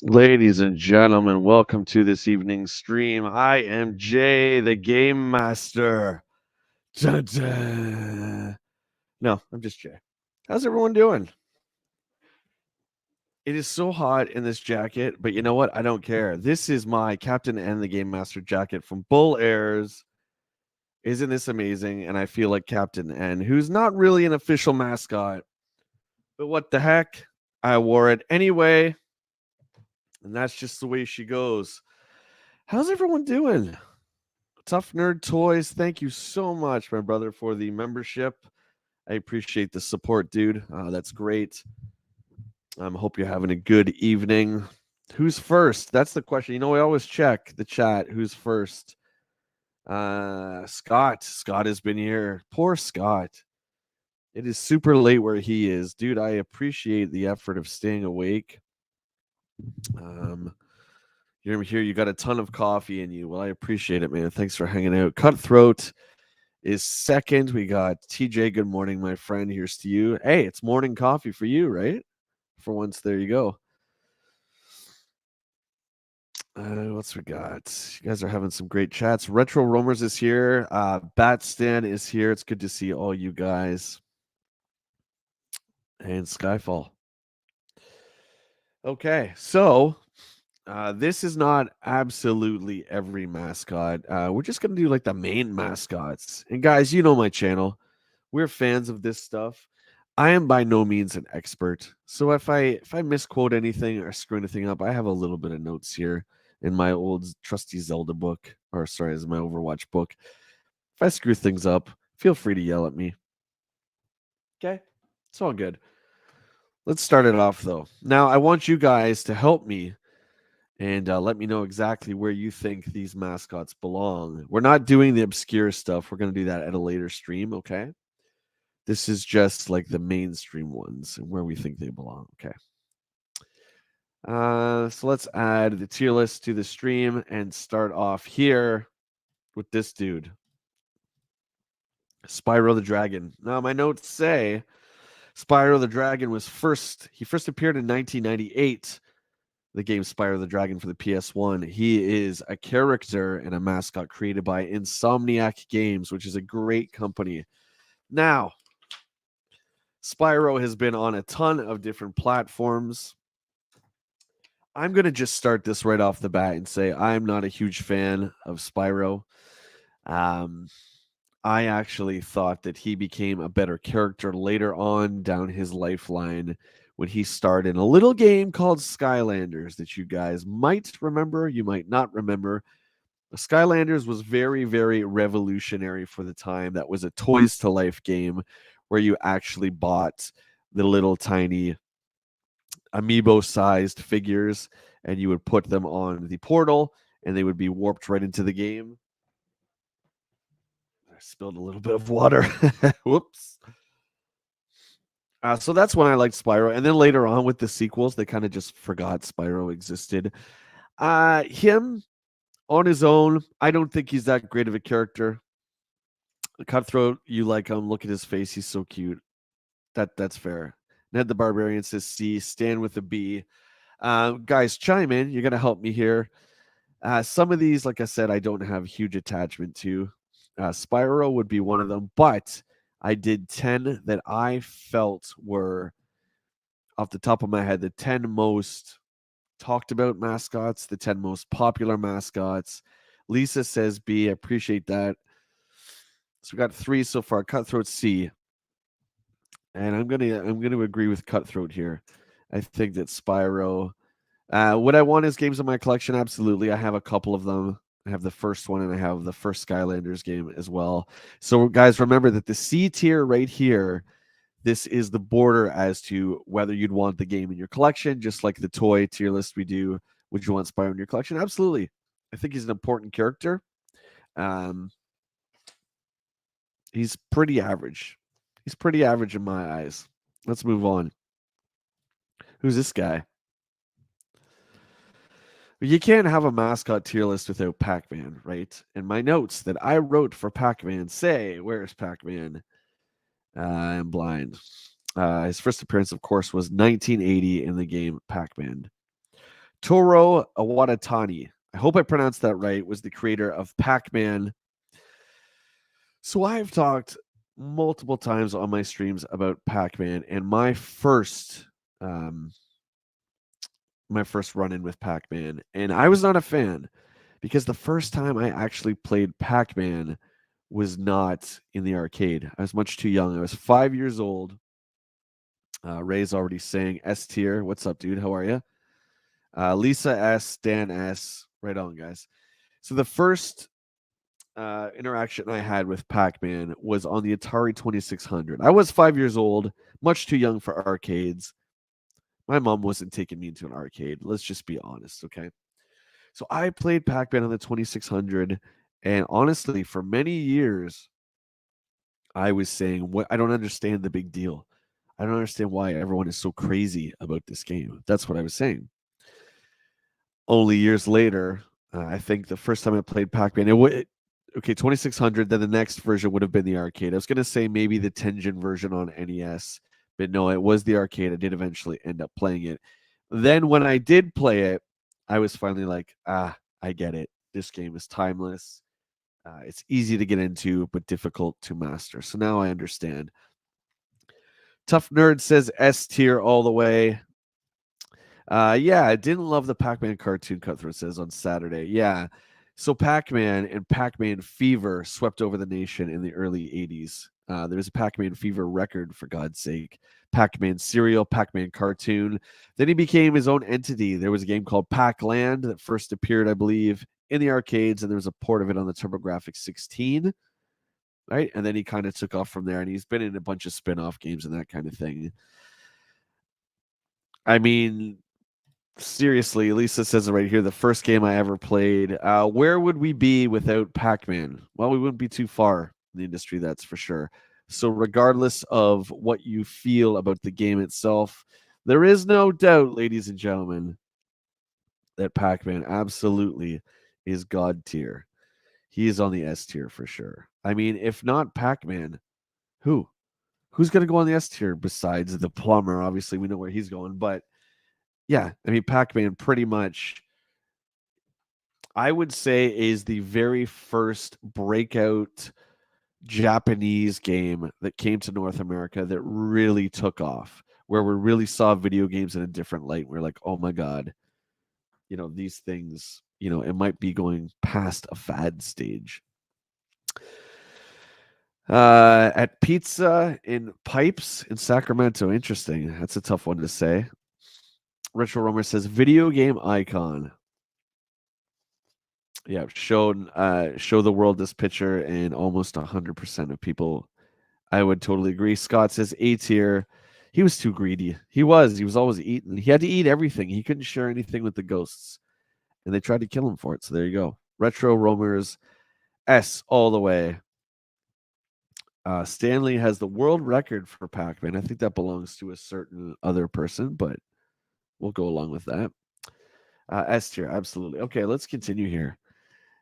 Ladies and gentlemen, welcome to this evening's stream. I am Jay, the Game Master. Dun, dun. No, I'm just Jay. How's everyone doing? It is so hot in this jacket, but you know what? I don't care. This is my Captain and the Game Master jacket from Bull Airs. Isn't this amazing? And I feel like Captain N, who's not really an official mascot, but what the heck? I wore it anyway, and that's just the way she goes. How's everyone doing? Tough Nerd Toys, thank you so much, my brother, for the membership. I appreciate the support, dude. That's great. Hope you're having a good evening. Who's first? That's the question. You know, I always check the chat. Who's first? Scott. Scott has been here. Poor Scott. It is super late where he is. Dude, I appreciate the effort of staying awake. You're here. You got a ton of coffee in you. Well, I appreciate it, man. Thanks for hanging out. Cutthroat is second. We got TJ. Good morning, my friend. Here's to you. Hey, it's morning coffee for you, right? For once, there you go. What's we got? You guys are having some great chats. Retro Roamers is here. Batstan is here. It's good to see all you guys. And Skyfall. Okay, so this is not absolutely every mascot. We're just gonna do like the main mascots. And guys, you know my channel. We're fans of this stuff. I am by no means an expert. So if I misquote anything or screw anything up, I have a little bit of notes here in my old trusty Zelda book, or sorry, as my Overwatch book. If I screw things up, feel free to yell at me. Okay? It's all good. Let's start it off though. Now, I want you guys to help me and let me know exactly where you think these mascots belong. We're not doing the obscure stuff. We're going to do that at a later stream, okay? This is just like the mainstream ones and where we think they belong. Okay. So let's add the tier list to the stream and start off here with this dude, Spyro the Dragon. Now, my notes say Spyro the Dragon was first appeared in 1998. The game Spyro the Dragon for the PS1. He is a character and a mascot created by Insomniac Games, which is a great company. Now, Spyro has been on a ton of different platforms. I'm going to just start this right off the bat and say I'm not a huge fan of Spyro. I actually thought that he became a better character later on down his lifeline when he starred in a little game called Skylanders that you guys might remember, you might not remember. Skylanders was very, very revolutionary for the time. That was a toys to life game where you actually bought the little tiny amiibo sized figures and you would put them on the portal and they would be warped right into the game. I spilled a little bit of water. Whoops. So that's when I liked Spyro. And then later on with the sequels, they kind of just forgot Spyro existed. Him on his own, I don't think he's that great of a character. Cutthroat, you like him. Look at his face. He's so cute. That's fair. Ned the Barbarian says C. Stan with a B. Guys, chime in. You're going to help me here. Some of these, like I said, I don't have huge attachment to. Spyro would be one of them, but I did 10 that I felt were, off the top of my head, the 10 most talked about mascots, the 10 most popular mascots. Lisa says B. I appreciate that. So we got 3 so far. Cutthroat C. And I'm gonna agree with Cutthroat here. I think that Spyro. Would I want his games in my collection? Absolutely. I have a couple of them. I have the first one and I have the first Skylanders game as well. So, guys, remember that the C tier right here, this is the border as to whether you'd want the game in your collection, just like the toy tier list we do. Would you want Spyro in your collection? Absolutely. I think he's an important character. He's pretty average. He's pretty average in my eyes. Let's move on. Who's this guy? You can't have a mascot tier list without Pac-Man, right? And my notes that I wrote for Pac-Man say, where's Pac-Man? I'm blind. His first appearance, of course, was 1980 in the game Pac-Man. Toro Awatatani, I hope I pronounced that right, was the creator of Pac-Man. So I've talked multiple times on my streams about Pac-Man, and um, my first run-in with Pac-Man, and I was not a fan because the first time I actually played Pac-Man was not in the arcade. I was much too young. I was 5 years old. Ray's already saying S tier. What's up, dude? How are you? Lisa S, Dan S. Right on, guys. So the first interaction I had with Pac-Man was on the Atari 2600. I was 5 years old, much too young for arcades. My mom wasn't taking me into an arcade. Let's just be honest, okay? So I played Pac-Man on the 2600, and honestly, for many years, I was saying, "What? I don't understand the big deal. I don't understand why everyone is so crazy about this game." That's what I was saying. Only years later, I think the first time I played Pac-Man, okay, 2600. Then the next version would have been the arcade. I was gonna say maybe the Tengen version on NES, but no, it was the arcade. I did eventually end up playing it. Then when I did play it, I was finally like, I get it. This game is timeless. It's easy to get into, but difficult to master. So now I understand. Tough Nerd says S tier all the way. Yeah, I didn't love the Pac-Man cartoon, Cutthroat says on Saturday. Yeah. So Pac-Man and Pac-Man Fever swept over the nation in the early 80s. There was a Pac-Man Fever record, for God's sake. Pac-Man cereal, Pac-Man cartoon. Then he became his own entity. There was a game called Pac-Land that first appeared, I believe, in the arcades, and there was a port of it on the TurboGrafx 16, right? And then he kind of took off from there, and he's been in a bunch of spin-off games and that kind of thing. I mean, seriously, Lisa says it right here. The first game I ever played. Where would we be without Pac-Man? Well, we wouldn't be too far in the industry, that's for sure. So, regardless of what you feel about the game itself, there is no doubt, ladies and gentlemen, that Pac-Man absolutely is God tier. He is on the S tier for sure. I mean, if not Pac-Man, who? Who's going to go on the S tier besides the plumber? Obviously, we know where he's going, but yeah, I mean, Pac-Man pretty much, I would say, is the very first breakout Japanese game that came to North America that really took off, where we really saw video games in a different light. We're like, oh my God, these things, it might be going past a fad stage. At Pizza in Pipes in Sacramento. Interesting. That's a tough one to say. Retro Romer says video game icon. Yeah, show the world this picture, and almost 100% of people, I would totally agree. Scott says A tier. He was too greedy. He was always eating. He had to eat everything. He couldn't share anything with the ghosts, and they tried to kill him for it. So there you go. Retro Roamers S all the way. Stanley has the world record for Pac-Man. I think that belongs to a certain other person, but we'll go along with that. S tier, absolutely. Okay, let's continue here.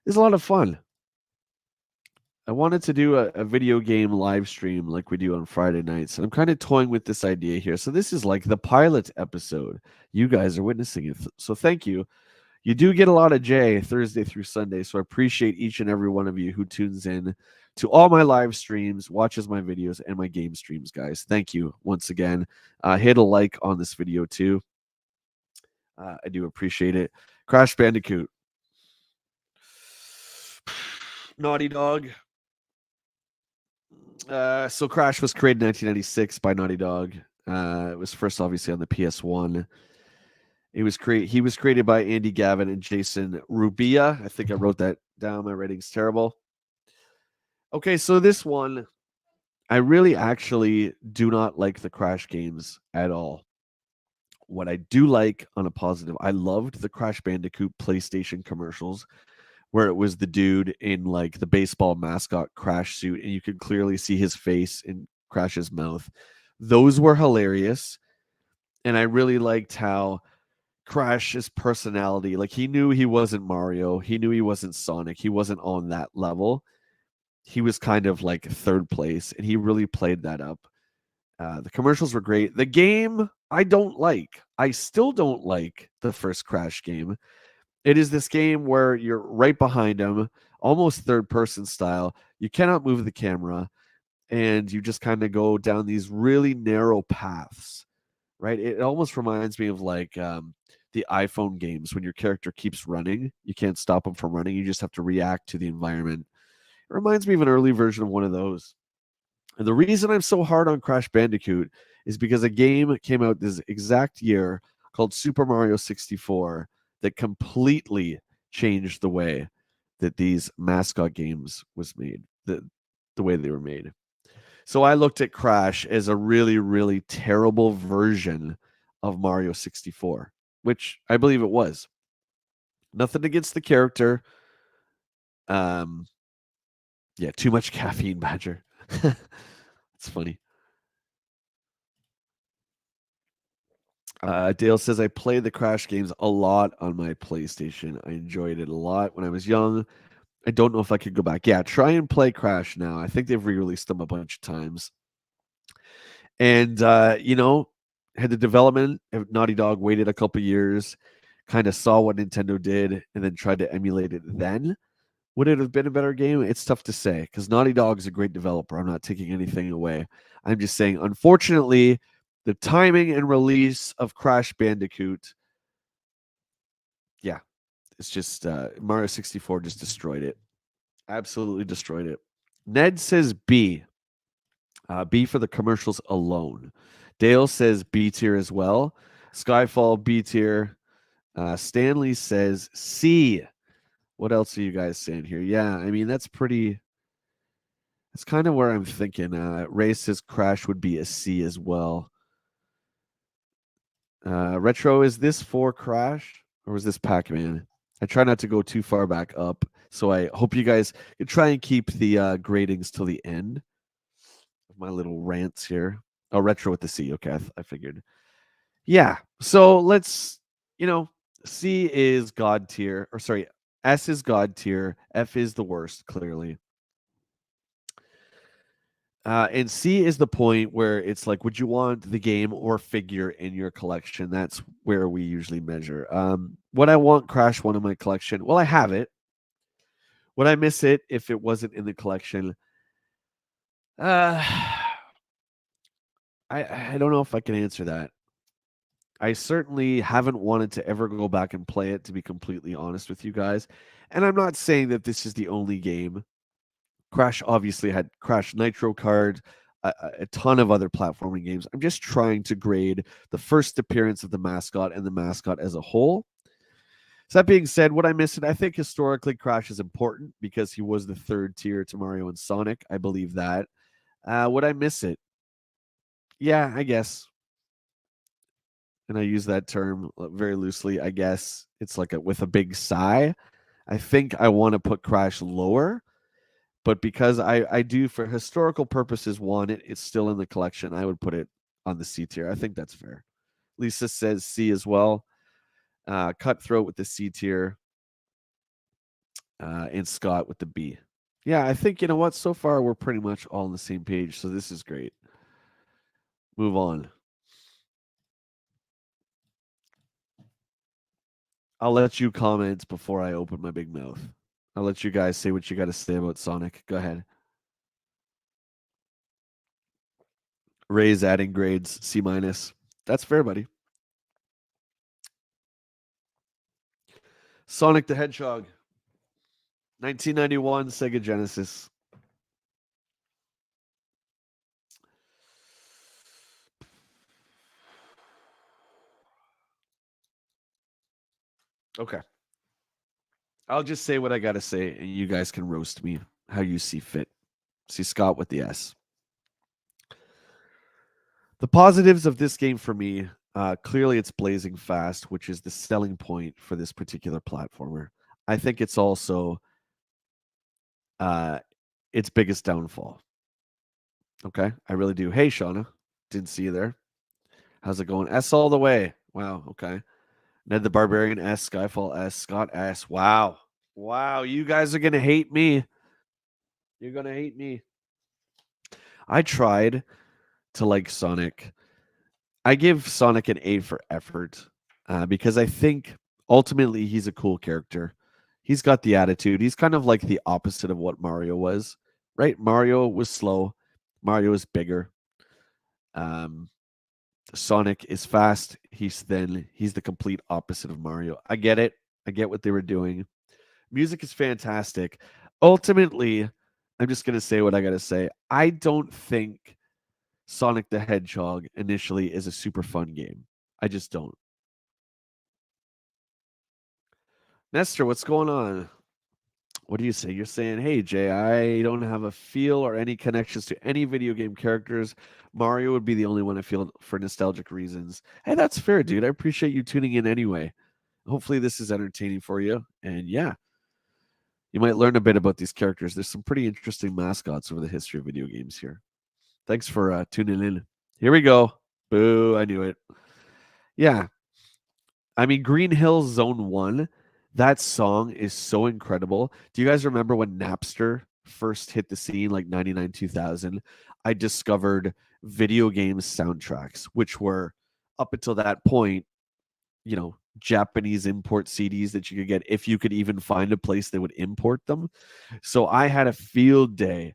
It's a lot of fun. I wanted to do a video game live stream like we do on Friday nights. And I'm kind of toying with this idea here. So this is like the pilot episode. You guys are witnessing it. So thank you. You do get a lot of J Thursday through Sunday. So I appreciate each and every one of you who tunes in to all my live streams, watches my videos, and my game streams, guys. Thank you once again. Hit a like on this video too. I do appreciate it. Crash Bandicoot. Naughty Dog. So Crash was created in 1996 by Naughty Dog. It was first obviously on the PS1. He was created by Andy Gavin and Jason Rubia. I think I wrote that down. My writing's terrible. Okay, so this one, I really actually do not like the Crash games at all. What I do like on a positive, I loved the Crash Bandicoot PlayStation commercials, where it was the dude in like the baseball mascot Crash suit, and you could clearly see his face in Crash's mouth. Those were hilarious. And I really liked how Crash's personality, like he knew he wasn't Mario, he knew he wasn't Sonic, he wasn't on that level. He was kind of like third place, and he really played that up. The commercials were great. The game I don't like. I still don't like the first Crash game. It is this game where you're right behind him, almost third person style. You cannot move the camera, and you just kind of go down these really narrow paths, right? It almost reminds me of like the iPhone games when your character keeps running. You can't stop him from running. You just have to react to the environment. It reminds me of an early version of one of those. And the reason I'm so hard on Crash Bandicoot is because a game came out this exact year called Super Mario 64 that completely changed the way that these mascot games was made, the way they were made. So I looked at Crash as a really, really terrible version of Mario 64, which I believe it was. Nothing against the character. Um, yeah, too much caffeine, Badger. It's funny. Dale says I played the Crash games a lot on my PlayStation. I enjoyed it a lot when I was young. I don't know if I could go back. Yeah, try and play Crash now. I think they've re-released them a bunch of times. And had the development of Naughty Dog waited a couple years, kind of saw what Nintendo did, and then tried to emulate it then. Would it have been a better game? It's tough to say because Naughty Dog is a great developer. I'm not taking anything away. I'm just saying, unfortunately, the timing and release of Crash Bandicoot, yeah, it's just Mario 64 just destroyed it. Absolutely destroyed it. Ned says B. B for the commercials alone. Dale says B tier as well. Skyfall B tier. Stanley says C. What else are you guys saying here? Yeah, I mean that's pretty. That's kind of where I'm thinking. Ray says Crash would be a C as well. Retro, is this for Crash or was this Pac-Man? I try not to go too far back up, so I hope you guys can try and keep the gradings till the end of my little rants here. Oh, Retro with the C. Okay, I figured. Yeah. So let's, you know, C is God tier, or sorry, S is God tier. F is the worst, clearly. And C is the point where it's like, would you want the game or figure in your collection? That's where we usually measure. Would I want Crash One in my collection? Well, I have it. Would I miss it if it wasn't in the collection? Uh, I don't know if I can answer that. I certainly haven't wanted to ever go back and play it, to be completely honest with you guys. And I'm not saying that this is the only game. Crash obviously had Crash Nitro Card, a ton of other platforming games. I'm just trying to grade the first appearance of the mascot and the mascot as a whole. So that being said, what I missed, I think historically Crash is important because he was the third tier to Mario and Sonic. I believe that. Would I miss it? Yeah, I guess. And I use that term very loosely. I guess it's like with a big sigh. I think I want to put Crash lower, but because I do for historical purposes want it, it's still in the collection. I would put it on the C tier. I think that's fair. Lisa says C as well. Cutthroat with the C tier, and Scott with the B. Yeah, I think you know what. So far, we're pretty much all on the same page, so this is great. Move on. I'll let you comment before I open my big mouth. I'll let you guys say what you got to say about Sonic. Go ahead. Ray's adding grades C minus. That's fair, buddy. Sonic the Hedgehog, 1991, Sega Genesis. Okay. I'll just say what I got to say, and you guys can roast me how you see fit. See Scott with the S. The positives of this game for me, clearly it's blazing fast, which is the selling point for this particular platformer. I think it's also uh, its biggest downfall. Okay, I really do. Hey, Shauna, didn't see you there. How's it going? S all the way. Wow. Okay. Ned the Barbarian S, Skyfall S, Scott S. Wow. Wow. You guys are gonna hate me. You're gonna hate me. I tried to like Sonic. I give Sonic an A for effort because I think ultimately he's a cool character. He's got the attitude. He's kind of like the opposite of what Mario was, right? Mario was slow. Mario is bigger. Um, Sonic is fast. He's thin. He's the complete opposite of Mario. I get it. I get what they were doing. Music is fantastic. Ultimately, I'm just going to say what I got to say. I don't think Sonic the Hedgehog initially is a super fun game. I just don't. Nestor, what's going on? What do you say? You're saying, hey, Jay, I don't have a feel or any connections to any video game characters. Mario would be the only one I feel for nostalgic reasons. Hey, that's fair, dude. I appreciate you tuning in anyway. Hopefully, this is entertaining for you. And yeah, you might learn a bit about these characters. There's some pretty interesting mascots over the history of video games here. Thanks for tuning in. Here we go. Boo, I knew it. Yeah, I mean, Green Hill Zone 1, that song is so incredible. Do you guys remember when Napster first hit the scene, like 99, 2000? I discovered video game soundtracks, which were up until that point, Japanese import CDs that you could get if you could even find a place that would import them. So I had a field day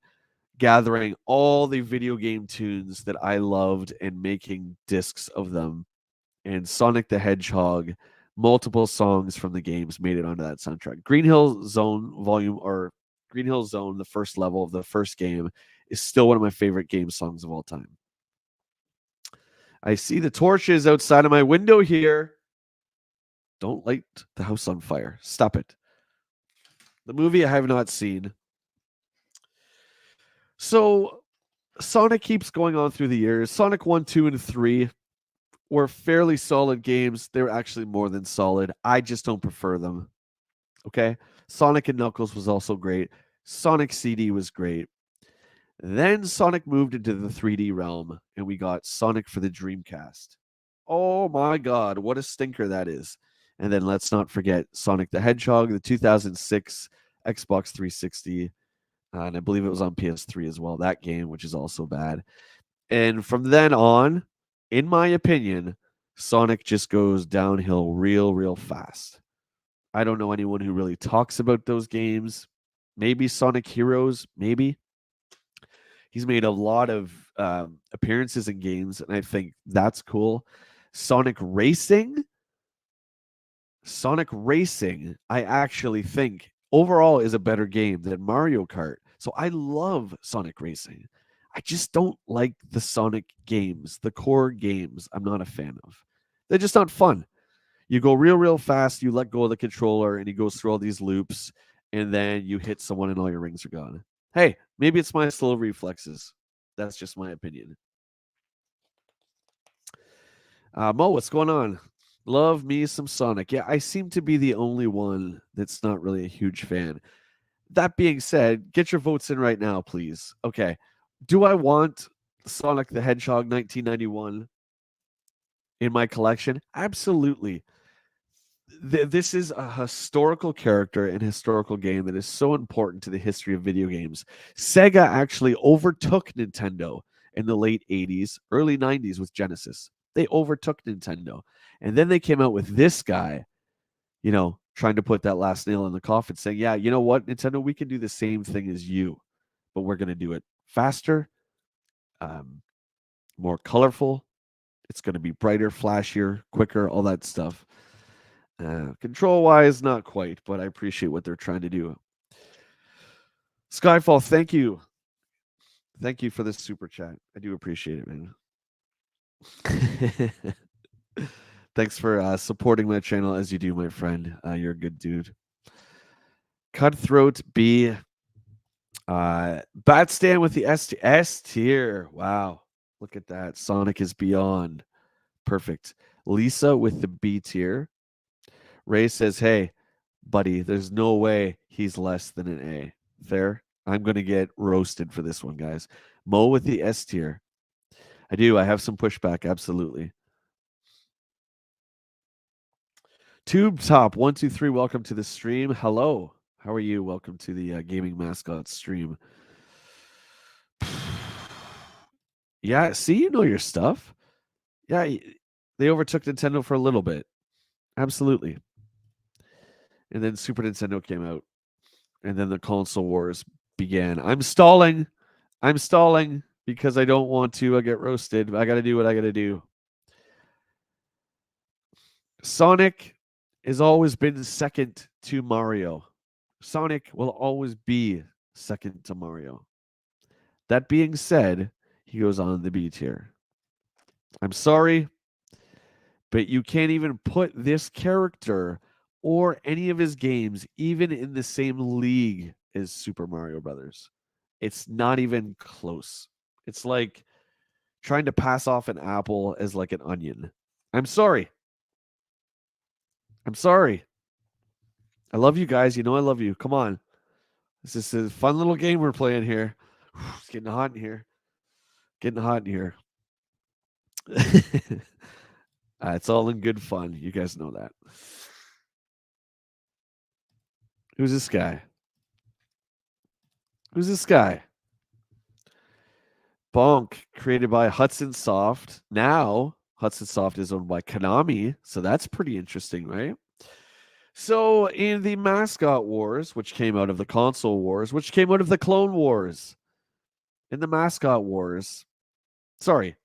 gathering all the video game tunes that I loved and making discs of them, and Sonic the Hedgehog, multiple songs from the games made it onto that soundtrack. Green Hill Zone Volume or Green Hill Zone, the first level of the first game, is still one of my favorite game songs of all time. I see the torches outside of my window here. Don't light the house on fire. Stop it. The movie I have not seen. So Sonic keeps going on through the years. Sonic 1, 2, and 3 were fairly solid games. They were actually more than solid. I just don't prefer them. Okay. Sonic and Knuckles was also great. Sonic CD was great. Then Sonic moved into the 3D realm and we got Sonic for the Dreamcast. Oh my God, what a stinker that is. And then let's not forget Sonic the Hedgehog, the 2006 Xbox 360. And I believe it was on PS3 as well, that game, which is also bad. And from then on, in my opinion, Sonic just goes downhill real fast. I don't know anyone who really talks about those games. Maybe Sonic Heroes, maybe. He's made a lot of appearances in games, and I think that's cool. Sonic Racing, I actually think overall is a better game than Mario Kart. So I love Sonic Racing. I just don't like the Sonic games, the core games. I'm not a fan of. They're just not fun. You go real fast, you let go of the controller, and he goes through all these loops, and then you hit someone and all your rings are gone. Hey, maybe it's my slow reflexes. That's just my opinion. Mo, what's going on? Love me some Sonic. Yeah, I seem to be the only one that's not really a huge fan. That being said, get your votes in right now, please. Okay. Do I want Sonic the Hedgehog 1991 in my collection? Absolutely. This is a historical character and historical game that is so important to the history of video games. Sega actually overtook Nintendo in the late 80s, early 90s with Genesis. They overtook Nintendo. And then they came out with this guy, trying to put that last nail in the coffin, saying, yeah, you know what, Nintendo, we can do the same thing as you, but we're going to do it faster, more colorful. It's going to be brighter, flashier, quicker, all that stuff. Control wise, not quite, but I appreciate what they're trying to do. Skyfall, thank you. Thank you for this super chat. I do appreciate it, man. Thanks for supporting my channel as you do, my friend. You're a good dude. Cutthroat B. Bat stand with the S tier. Wow. Look at that. Sonic is beyond. Perfect. Lisa with the B tier. Ray says, hey, buddy, there's no way he's less than an A. Fair? I'm going to get roasted for this one, guys. Mo with the S tier. I do. I have some pushback. Absolutely. Tube Top 123. Welcome to the stream. Hello. How are you? Welcome to the Gaming Mascot stream. Yeah. See, you know your stuff. Yeah, they overtook Nintendo for a little bit. Absolutely. And then Super Nintendo came out. And then the console wars began. I'm stalling. I'm stalling because I don't want to get roasted. I got to do what I got to do. Sonic has always been second to Mario. Sonic will always be second to Mario. That being said, he goes on the B tier. I'm sorry, but you can't even put this character or any of his games even in the same league as Super Mario Brothers. It's not even close. It's like trying to pass off an apple as like an onion. I'm sorry. I'm sorry. I love you guys. You know I love you. Come on. This is a fun little game we're playing here. It's getting hot in here. Getting hot in here. It's all in good fun. You guys know that. Who's this guy? Who's this guy? Bonk, created by Hudson Soft. Now, Hudson Soft is owned by Konami, so that's pretty interesting, right? So, in the Mascot Wars, which came out of the Console Wars, which came out of the Clone Wars, in the Mascot Wars, sorry,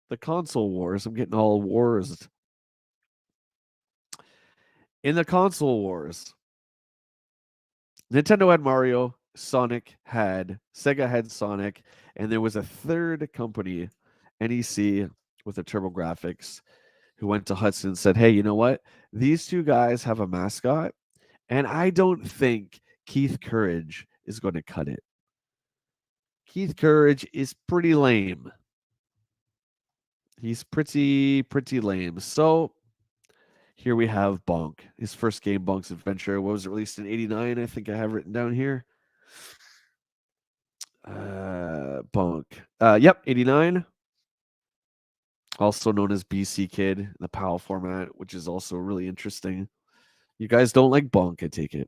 the Console Wars, I'm getting all wars. In the Console Wars, Nintendo had Mario, Sega had Sonic, and there was a third company, NEC, with the TurboGrafx, who went to Hudson and said, hey, you know what? These two guys have a mascot, and I don't think Keith Courage is going to cut it. Keith Courage is pretty lame. He's pretty lame. So here we have Bonk. His first game, Bonk's Adventure, what was it, released in 89? I think I have written down here. Bonk. Yep, 89. Also known as BC Kid, the PAL format, which is also really interesting. You guys don't like Bonk, I take it.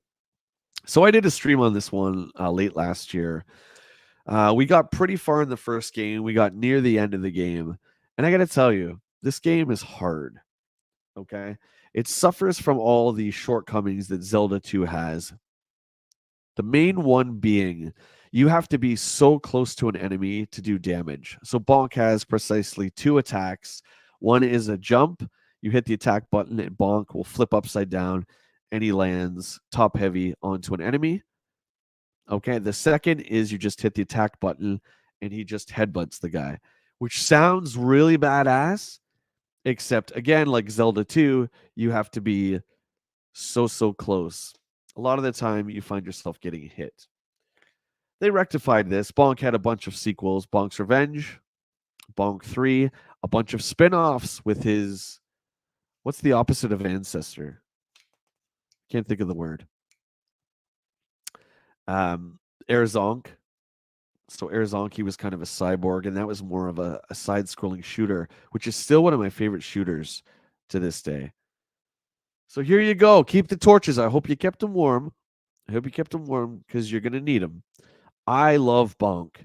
So I did a stream on this one late last year. We got pretty far in the first game. We got near the end of the game. And I got to tell you, this game is hard. Okay. It suffers from all the shortcomings that Zelda 2 has. The main one being you have to be so close to an enemy to do damage. So Bonk has precisely two attacks. One is a jump. You hit the attack button and Bonk will flip upside down and he lands top heavy onto an enemy. Okay. The second is you just hit the attack button and he just headbutts the guy, which sounds really badass. Except, again, like Zelda 2, you have to be so close. A lot of the time, you find yourself getting hit. They rectified this. Bonk had a bunch of sequels. Bonk's Revenge, Bonk 3, a bunch of spin-offs with his... What's the opposite of ancestor? Can't think of the word. Zonk. So Zonk was kind of a cyborg, and that was more of a side-scrolling shooter, which is still one of my favorite shooters to this day. So here you go. Keep the torches. I hope you kept them warm. I hope you kept them warm because you're going to need them. I love Bonk.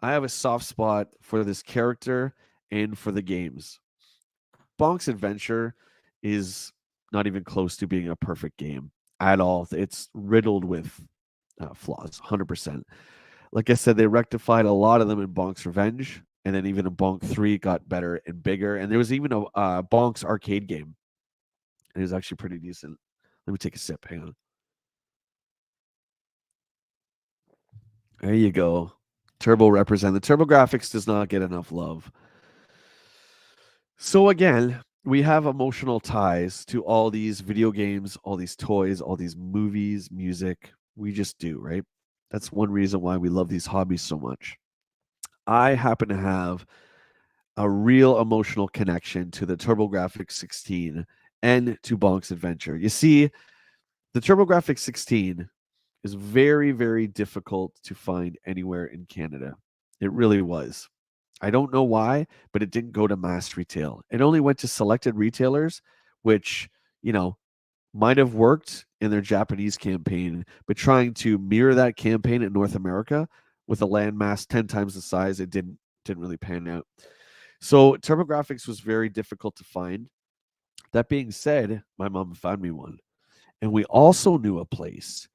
I have a soft spot for this character and for the games. Bonk's Adventure is not even close to being a perfect game at all. It's riddled with flaws, 100%. Like I said, they rectified a lot of them in Bonk's Revenge, and then even in Bonk 3 got better and bigger. And there was even a Bonk's arcade game. It was actually pretty decent. Let me take a sip. Hang on. There you go. Turbo represent. The TurboGrafx does not get enough love. So again, we have emotional ties to all these video games, all these toys, all these movies, music. We just do, right? That's one reason why we love these hobbies so much. I happen to have a real emotional connection to the TurboGrafx 16 and to Bonk's Adventure. You see, the TurboGrafx 16 is very difficult to find anywhere in Canada. It really was. I don't know why, but it didn't go to mass retail. It only went to selected retailers, which, might have worked in their Japanese campaign, but trying to mirror that campaign in North America with a landmass 10 times the size, it didn't really pan out. So TurboGrafx was very difficult to find. That being said, my mom found me one. And we also knew a place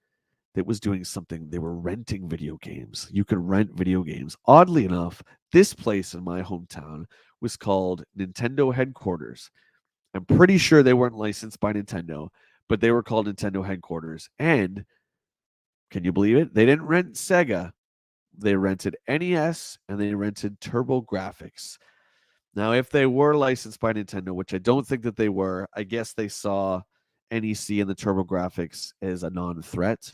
that was doing something. They were renting video games. You could rent video games. Oddly enough, this place in my hometown was called Nintendo Headquarters. I'm pretty sure they weren't licensed by Nintendo, but they were called Nintendo Headquarters. And can you believe it? They didn't rent Sega. They rented NES and they rented TurboGrafx. Now, if they were licensed by Nintendo, which I don't think that they were, I guess they saw NEC and the TurboGrafx as a non threat.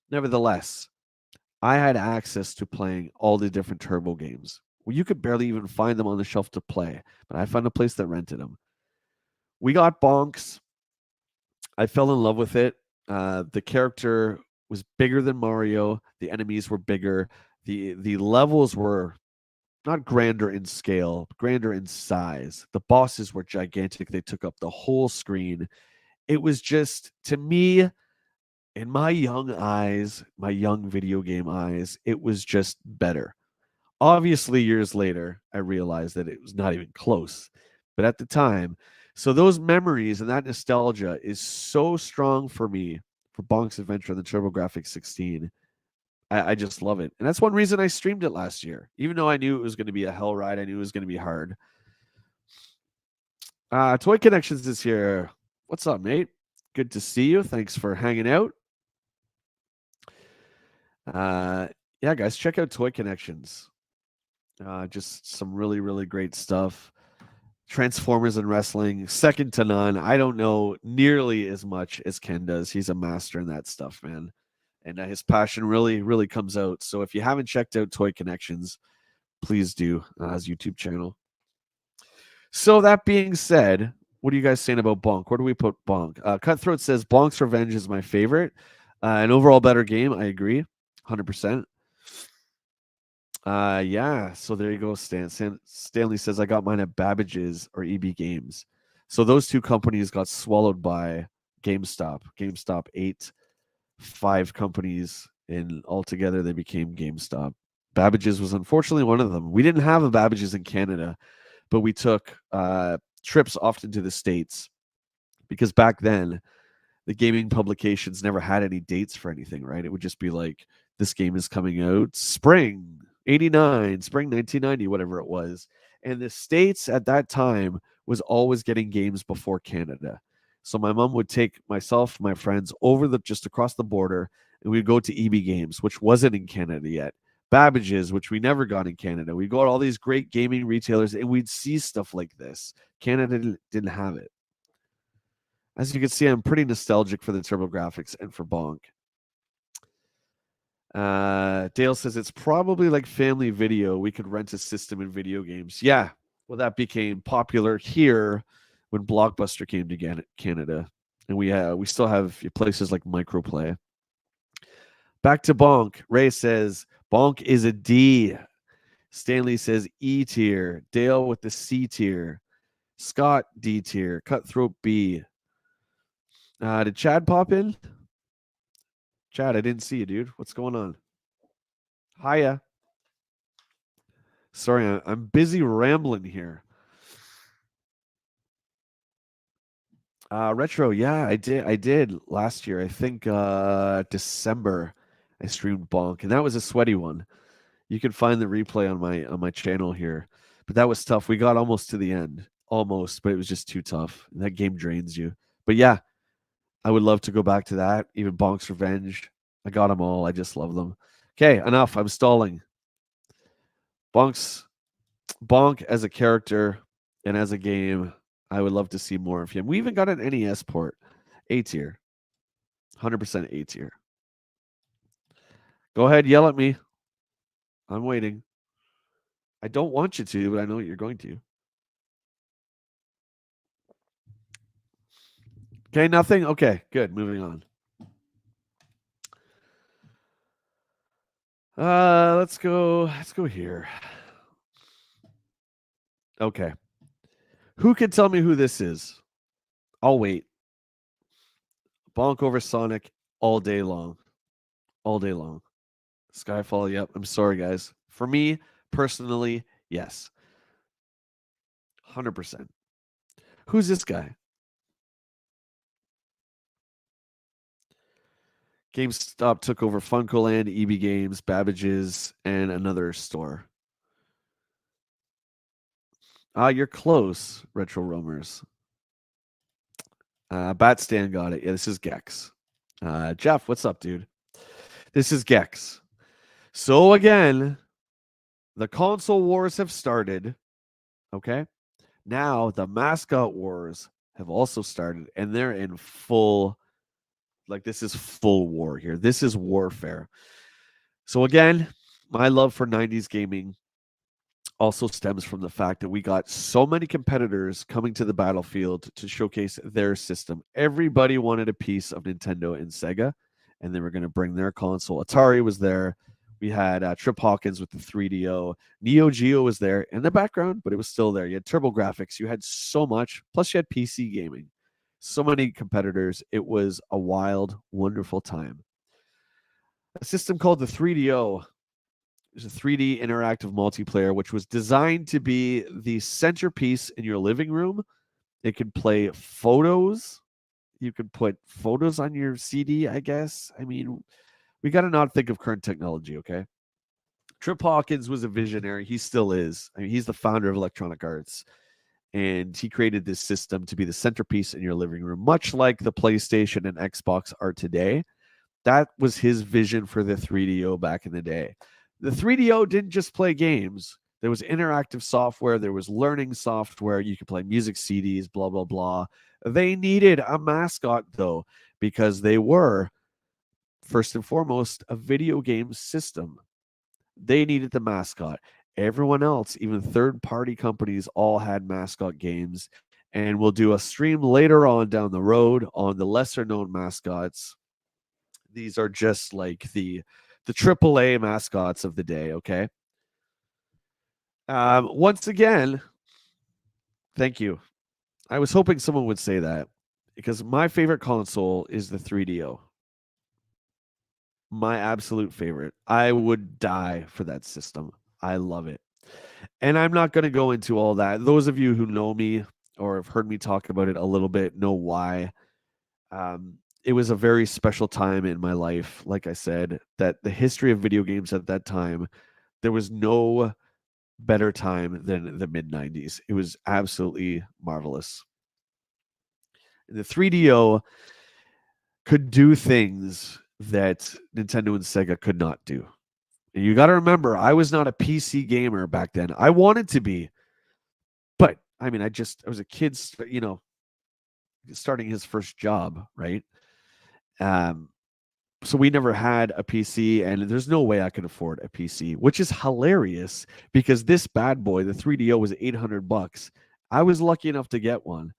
Nevertheless, I had access to playing all the different Turbo games. Well, you could barely even find them on the shelf to play, but I found a place that rented them. We got Bonks. I fell in love with it. The character was bigger than Mario. The enemies were bigger. The levels were not grander in scale, grander in size. The bosses were gigantic. They took up the whole screen. It was just, to me, in my young eyes, my young video game eyes, it was just better. Obviously, years later, I realized that it was not even close. But at the time, so those memories and that nostalgia is so strong for me for Bonk's Adventure and the TurboGrafx 16. I just love it. And that's one reason I streamed it last year. Even though I knew it was going to be a hell ride, I knew it was going to be hard. Toy Connections is here. What's up, mate? Good to see you. Thanks for hanging out. Yeah, guys, check out Toy Connections. Just some really, really great stuff. Transformers and wrestling, second to none. I don't know nearly as much as Ken does. He's a master in that stuff, man. And his passion really, really comes out. So if you haven't checked out Toy Connections, please do, his YouTube channel. So that being said, what are you guys saying about Bonk? Where do we put Bonk? Cutthroat says Bonk's Revenge is my favorite. An overall better game. I agree, 100%. Yeah. So there you go, Stan. Stanley says I got mine at Babbage's or EB Games. So those two companies got swallowed by GameStop. GameStop ate 5 companies, and altogether they became GameStop. Babbage's was unfortunately one of them. We didn't have a Babbage's in Canada, but we took trips often to the States because back then the gaming publications never had any dates for anything, right? It would just be like, this game is coming out spring 89, spring 1990, whatever it was. And the States at that time was always getting games before Canada. So my mom would take myself, my friends over just across the border, and we'd go to EB Games, which wasn't in Canada yet. Babbage's, which we never got in Canada. We'd go to all these great gaming retailers and we'd see stuff like this. Canada didn't have it. As you can see, I'm pretty nostalgic for the TurboGrafx and for Bonk. Dale says it's probably like Family Video. We could rent a system in video games. Yeah, well, that became popular here when Blockbuster came to Canada, and we still have places like Microplay. Back to Bonk. Ray says Bonk is a D. Stanley says E tier. Dale with the C tier. Scott D tier. Cutthroat B. Did Chad pop in? Chad, I didn't see you, dude. What's going on? Hiya. Sorry, I'm busy rambling here. Retro, yeah, I did last year. I think December I streamed Bonk, and that was a sweaty one. You can find the replay on my channel here. But that was tough. We got almost to the end. Almost, but it was just too tough. That game drains you. But yeah, I would love to go back to that. Even Bonk's Revenge. I got them all. I just love them. Okay, enough. I'm stalling. Bonk as a character and as a game, I would love to see more of him. We even got an NES port. A tier. 100% A tier. Go ahead, yell at me. I'm waiting. I don't want you to, but I know you're going to. Okay, nothing? Okay, good. Moving on. Let's go here. Okay. Who can tell me who this is? I'll wait. Bonk over Sonic all day long. All day long. Skyfall, yep. I'm sorry, guys. For me, personally, yes. 100%. Who's this guy? GameStop took over Funkoland, EB Games, Babbage's, and another store. You're close, Retro Roamers. Batstan got it. Yeah, this is Gex. Jeff, what's up, dude? This is Gex. So again, the console wars have started. Okay. Now the mascot wars have also started, and they're in full, like, this is full war here. This is warfare. So again, my love for 90s gaming also stems from the fact that we got so many competitors coming to the battlefield to showcase their system. Everybody wanted a piece of Nintendo and Sega, and they were going to bring their console. Atari was there. We had Trip Hawkins with the 3DO. Neo Geo was there in the background, but it was still there. You had TurboGrafx. You had so much. Plus, you had PC gaming. So many competitors. It was a wild, wonderful time. A system called the 3DO. There's a 3D interactive multiplayer, which was designed to be the centerpiece in your living room. It could play photos. You could put photos on your CD, I guess. I mean, we got to not think of current technology, okay? Trip Hawkins was a visionary. He still is. I mean, he's the founder of Electronic Arts. And he created this system to be the centerpiece in your living room, much like the PlayStation and Xbox are today. That was his vision for the 3DO back in the day. The 3DO didn't just play games. There was interactive software. There was learning software. You could play music CDs, blah, blah, blah. They needed a mascot, though, because they were, first and foremost, a video game system. They needed the mascot. Everyone else, even third-party companies, all had mascot games. And we'll do a stream later on down the road on the lesser-known mascots. These are just like the AAA mascots of the day, okay? Once again, thank you. I was hoping someone would say that because my favorite console is the 3DO. My absolute favorite. I would die for that system. I love it. And I'm not going to go into all that. Those of you who know me or have heard me talk about it a little bit know why. It was a very special time in my life. Like I said, that the history of video games at that time, there was no better time than the mid 90s. It was absolutely marvelous. The 3DO could do things that Nintendo and Sega could not do. And you got to remember, I was not a PC gamer back then. I wanted to be, but I mean, I was a kid, starting his first job, right? So we never had a PC, and there's no way I could afford a PC, which is hilarious because this bad boy, the 3DO, was $800. I was lucky enough to get one,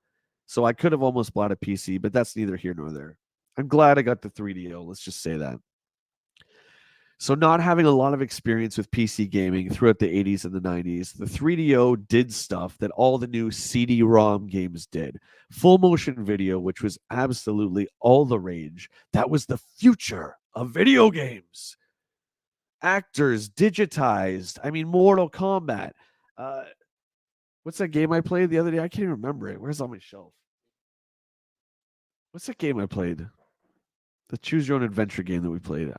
so I could have almost bought a PC, but that's neither here nor there. I'm glad I got the 3DO. Let's just say that. So not having a lot of experience with PC gaming throughout the 80s and the 90s, the 3DO did stuff that all the new CD-ROM games did. Full motion video, which was absolutely all the rage. That was the future of video games. Actors digitized. I mean, Mortal Kombat. What's that game I played the other day? I can't even remember it. Where's it on my shelf? What's that game I played? The choose your own adventure game that we played.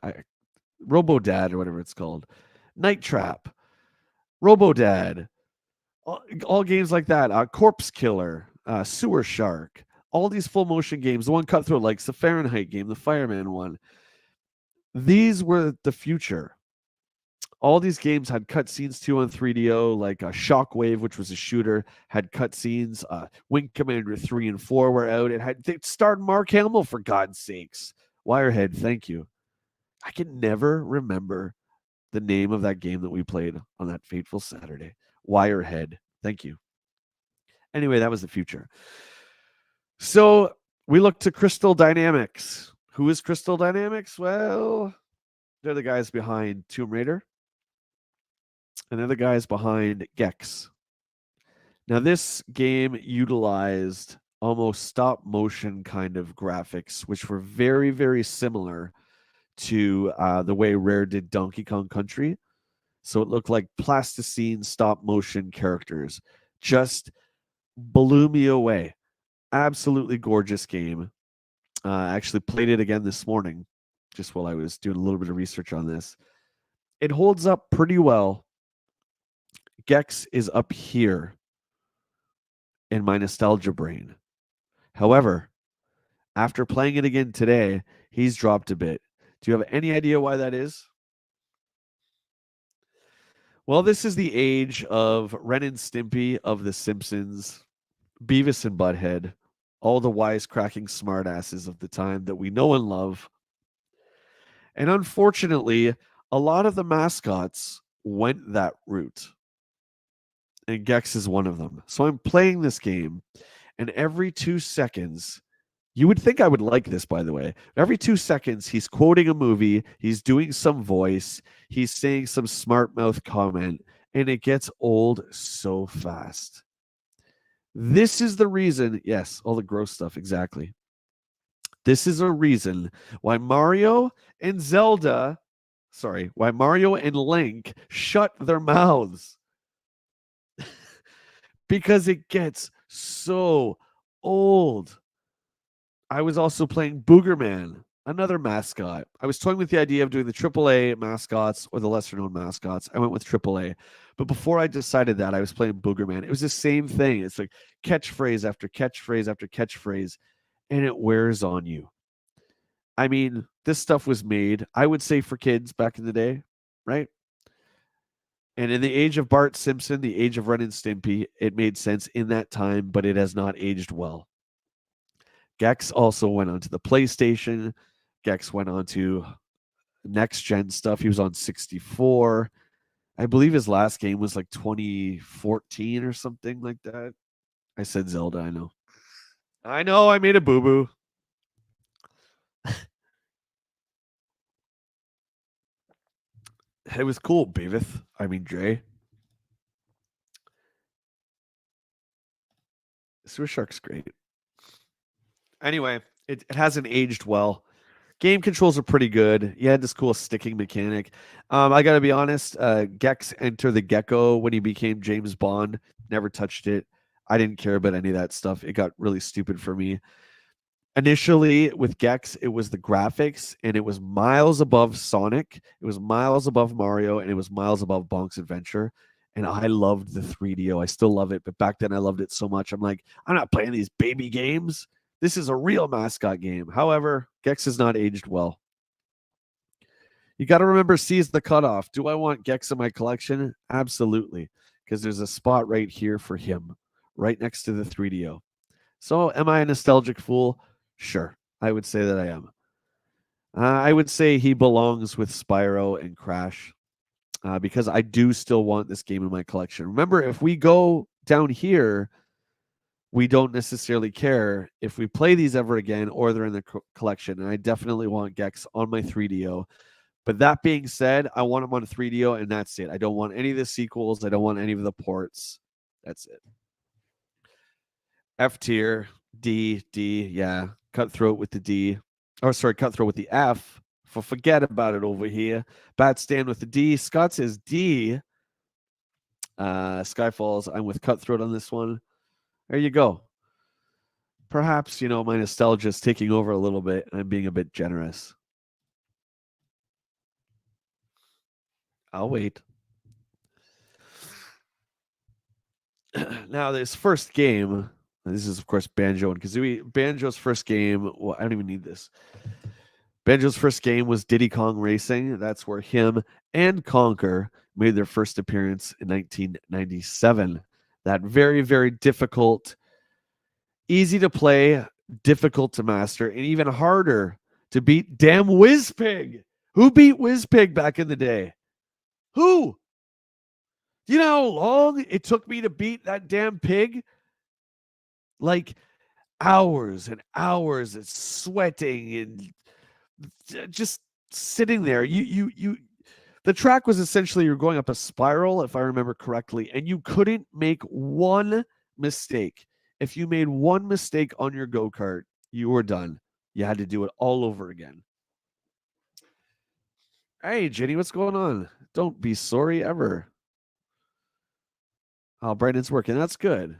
Robo Dad or whatever it's called. Night Trap. Robo Dad. All games like that. Corpse Killer. Sewer Shark. All these full motion games. The one Cutthroat likes, the Fahrenheit game, the Fireman one. These were the future. All these games had cutscenes too on 3DO, like Shockwave, which was a shooter, had cutscenes. Wing Commander 3 and 4 were out. It starred Mark Hamill, for God's sakes. Wirehead, thank you. I can never remember the name of that game that we played on that fateful Saturday. Wirehead, thank you. Anyway, that was the future. So we look to Crystal Dynamics. Who is Crystal Dynamics? Well, they're the guys behind Tomb Raider. And they're the guys behind Gex. Now, this game utilized almost stop motion kind of graphics, which were very, very similar to the way Rare did Donkey Kong Country. So it looked like plasticine stop motion characters, just blew me away. Absolutely gorgeous game. I actually played it again this morning, just while I was doing a little bit of research on this. It holds up pretty well. Gex is up here in my nostalgia brain. However, after playing it again today, he's dropped a bit. Do you have any idea why that is? Well, this is the age of Ren and Stimpy, of The Simpsons, Beavis and Butthead, all the wisecracking smartasses of the time that we know and love. And unfortunately, a lot of the mascots went that route. And Gex is one of them. So I'm playing this game, and every 2 seconds, you would think I would like this, by the way. Every 2 seconds, he's quoting a movie, he's doing some voice, he's saying some smart mouth comment, and it gets old so fast. This is the reason, yes, all the gross stuff, exactly. This is a reason why Mario and Zelda, why Mario and Link shut their mouths. Because it gets so old. I was also playing Boogerman, another mascot. I was toying with the idea of doing the AAA mascots or the lesser known mascots. I went with AAA. But before I decided that, I was playing Boogerman. It was the same thing. It's like catchphrase after catchphrase after catchphrase, and it wears on you. I mean, this stuff was made, I would say, for kids back in the day, right? And in the age of Bart Simpson, the age of Ren and Stimpy, it made sense in that time, but it has not aged well. Gex also went onto the PlayStation. Gex went on to next gen stuff. He was on 64. I believe his last game was like 2014 or something like that. I said Zelda, I know. I know, I made a boo boo. It was cool, Beavis. I mean, Dre. Swiss Shark's great. Anyway, it hasn't aged well. Game controls are pretty good. You had this cool sticking mechanic. I got to be honest. Gex Enter the Gecko, when he became James Bond, never touched it. I didn't care about any of that stuff. It got really stupid for me. Initially, with Gex, it was the graphics, and it was miles above Sonic. It was miles above Mario, and it was miles above Bonk's Adventure. And I loved the 3DO. I still love it, but back then I loved it so much. I'm like, I'm not playing these baby games. This is a real mascot game. However, Gex has not aged well. You got to remember, C is the cutoff. Do I want Gex in my collection? Absolutely, because there's a spot right here for him, right next to the 3DO. So, am I a nostalgic fool? Sure, I would say that I am. I would say he belongs with Spyro and Crash, because I do still want this game in my collection. Remember, if we go down here, we don't necessarily care if we play these ever again or they're in the collection. And I definitely want Gex on my 3DO. But that being said, I want him on 3DO, and that's it. I don't want any of the sequels. I don't want any of the ports. That's it. F tier, D, yeah. Cutthroat with the D. Or sorry, Cutthroat with the F. Forget about it over here. Bat Stand with the D. Scott says D. Skyfalls, I'm with Cutthroat on this one. There you go. Perhaps, my nostalgia is taking over a little bit, and I'm being a bit generous. I'll wait. Now, this first game, this is, of course, Banjo and Kazooie. Banjo's first game, well, I don't even need this. Banjo's first game was Diddy Kong Racing. That's where him and Conker made their first appearance in 1997. That very, very difficult, easy to play, difficult to master, and even harder to beat damn Whizpig. Who beat Whizpig back in the day? Who? You know how long it took me to beat that damn pig? Like hours and hours of sweating and just sitting there. The track was essentially you're going up a spiral, if I remember correctly, and you couldn't make one mistake. If you made one mistake on your go-kart, you were done. You had to do it all over again. Hey, Jenny, what's going on? Don't be sorry ever. Oh, Brandon's working. That's good.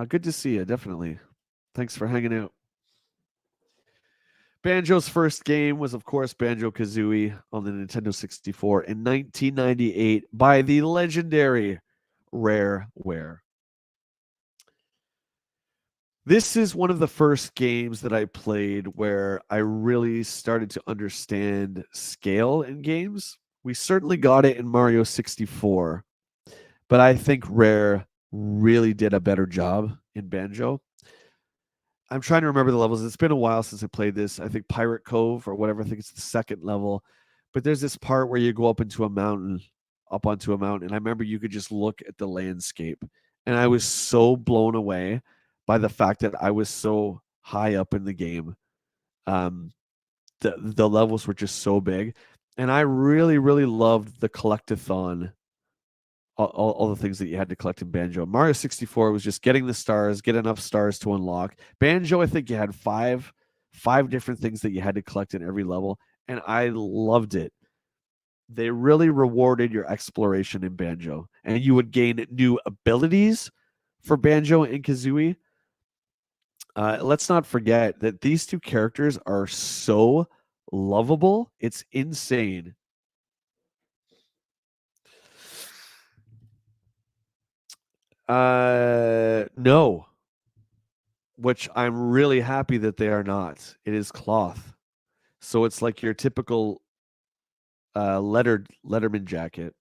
Good to see you. Definitely. Thanks for hanging out. Banjo's first game was, of course, Banjo Kazooie on the Nintendo 64 in 1998 by the legendary Rareware. This is one of the first games that I played where I really started to understand scale in games. We certainly got it in Mario 64, but I think Rare really did a better job in Banjo. I'm trying to remember the levels. It's been a while since I played this. I think Pirate Cove or whatever. I think it's the second level. But there's this part where you go up into a mountain, up onto a mountain. And I remember you could just look at the landscape. And I was so blown away by the fact that I was so high up in the game. Um, the levels were just so big. And I really, really loved the collectathon, all the things that you had to collect in Banjo. Mario 64 was just getting the stars, get enough stars to unlock. Banjo, I think you had five different things that you had to collect in every level, and I loved it. They really rewarded your exploration in Banjo, and you would gain new abilities for Banjo and Kazooie. Let's not forget that these two characters are so lovable. It's insane. No, which I'm really happy that they are not. It is cloth. So it's like your typical Letterman jacket.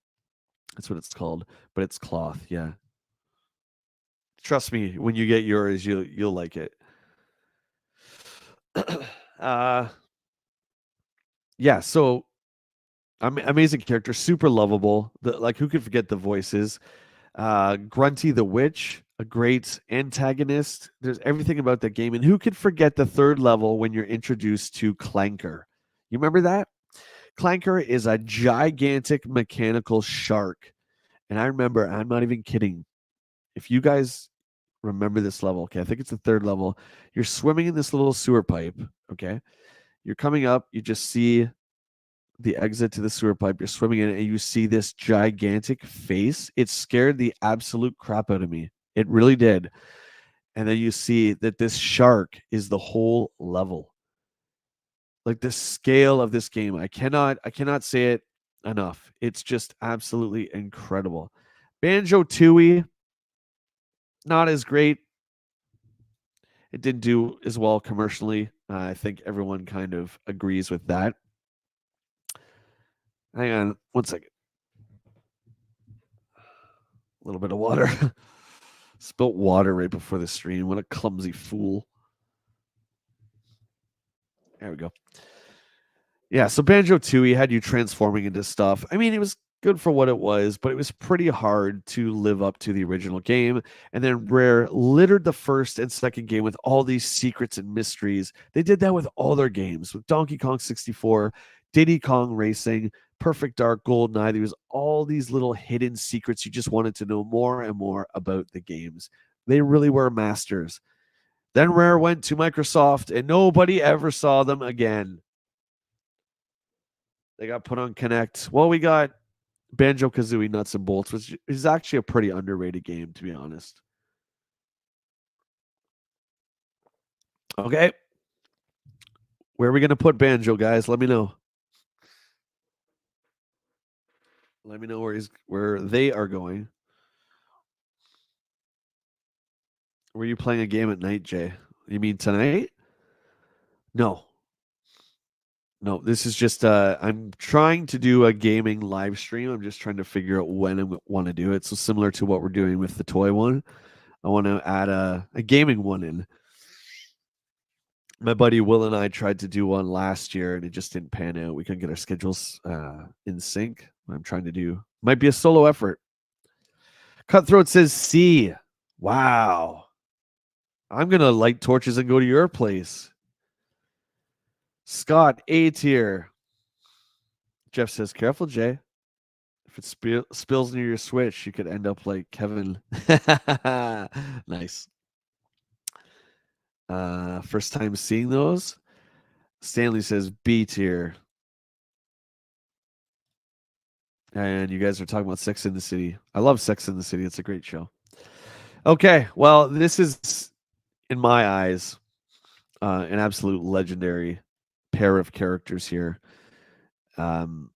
That's what it's called, but it's cloth. Yeah. Trust me, when you get yours, you'll like it. uh yeah, so amazing character, super lovable. Like who could forget the voices? Grunty the Witch, a great antagonist. There's everything about that game. And who could forget the third level when you're introduced to Clanker? You remember that? Clanker is a gigantic mechanical shark. And I remember, I'm not even kidding. If you guys remember this level, okay, I think it's the third level. You're swimming in this little sewer pipe, okay? You're coming up, you just see the exit to the sewer pipe. You're swimming in it, and you see this gigantic face. It scared the absolute crap out of me. It really did. And then you see that this shark is the whole level. Like the scale of this game, I cannot say it enough. It's just absolutely incredible. Banjo Tooie, not as great. It didn't do as well commercially. I think everyone kind of agrees with that. Hang on one second. A little bit of water. Spilt water right before the stream. What a clumsy fool. There we go. Yeah, so Banjo Tooie had you transforming into stuff. I mean, it was good for what it was, but it was pretty hard to live up to the original game. And then Rare littered the first and second game with all these secrets and mysteries. They did that with all their games, with Donkey Kong 64, Diddy Kong Racing, Perfect Dark, GoldenEye. There was all these little hidden secrets. You just wanted to know more and more about the games. They really were masters. Then Rare went to Microsoft, and nobody ever saw them again. They got put on Connect. Well, we got Banjo Kazooie Nuts and Bolts, which is actually a pretty underrated game, to be honest. Okay. Where are we going to put Banjo, guys? Let me know. Let me know where they are going. Were you playing a game at night, Jay? You mean tonight? No. No, this is just I'm trying to do a gaming live stream. I'm just trying to figure out when I want to do it. So similar to what we're doing with the toy one, I want to add a gaming one in. My buddy Will and I tried to do one last year and it just didn't pan out. We couldn't get our schedules in sync. I'm trying to do might be a solo effort. Cutthroat says C. Wow. I'm gonna light torches and go to your place. Scott, A tier. Jeff says, careful, Jay. If it spills near your Switch, you could end up like Kevin. Nice. First time seeing those. Stanley says B tier. And you guys are talking about Sex in the City. I love Sex in the City. It's a great show. Okay, well, this is in my eyes an absolute legendary pair of characters here. Um,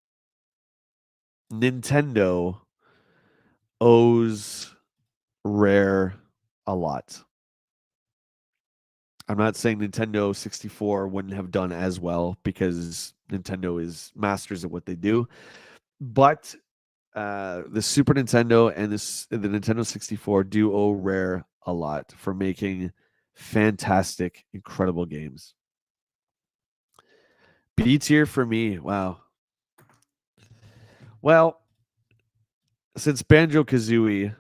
Nintendo owes Rare a lot. I'm not saying Nintendo 64 wouldn't have done as well because Nintendo is masters at what they do, but the Super Nintendo and the Nintendo 64 do owe Rare a lot for making fantastic, incredible games. B tier for me. Wow. Well, since Banjo Kazooie,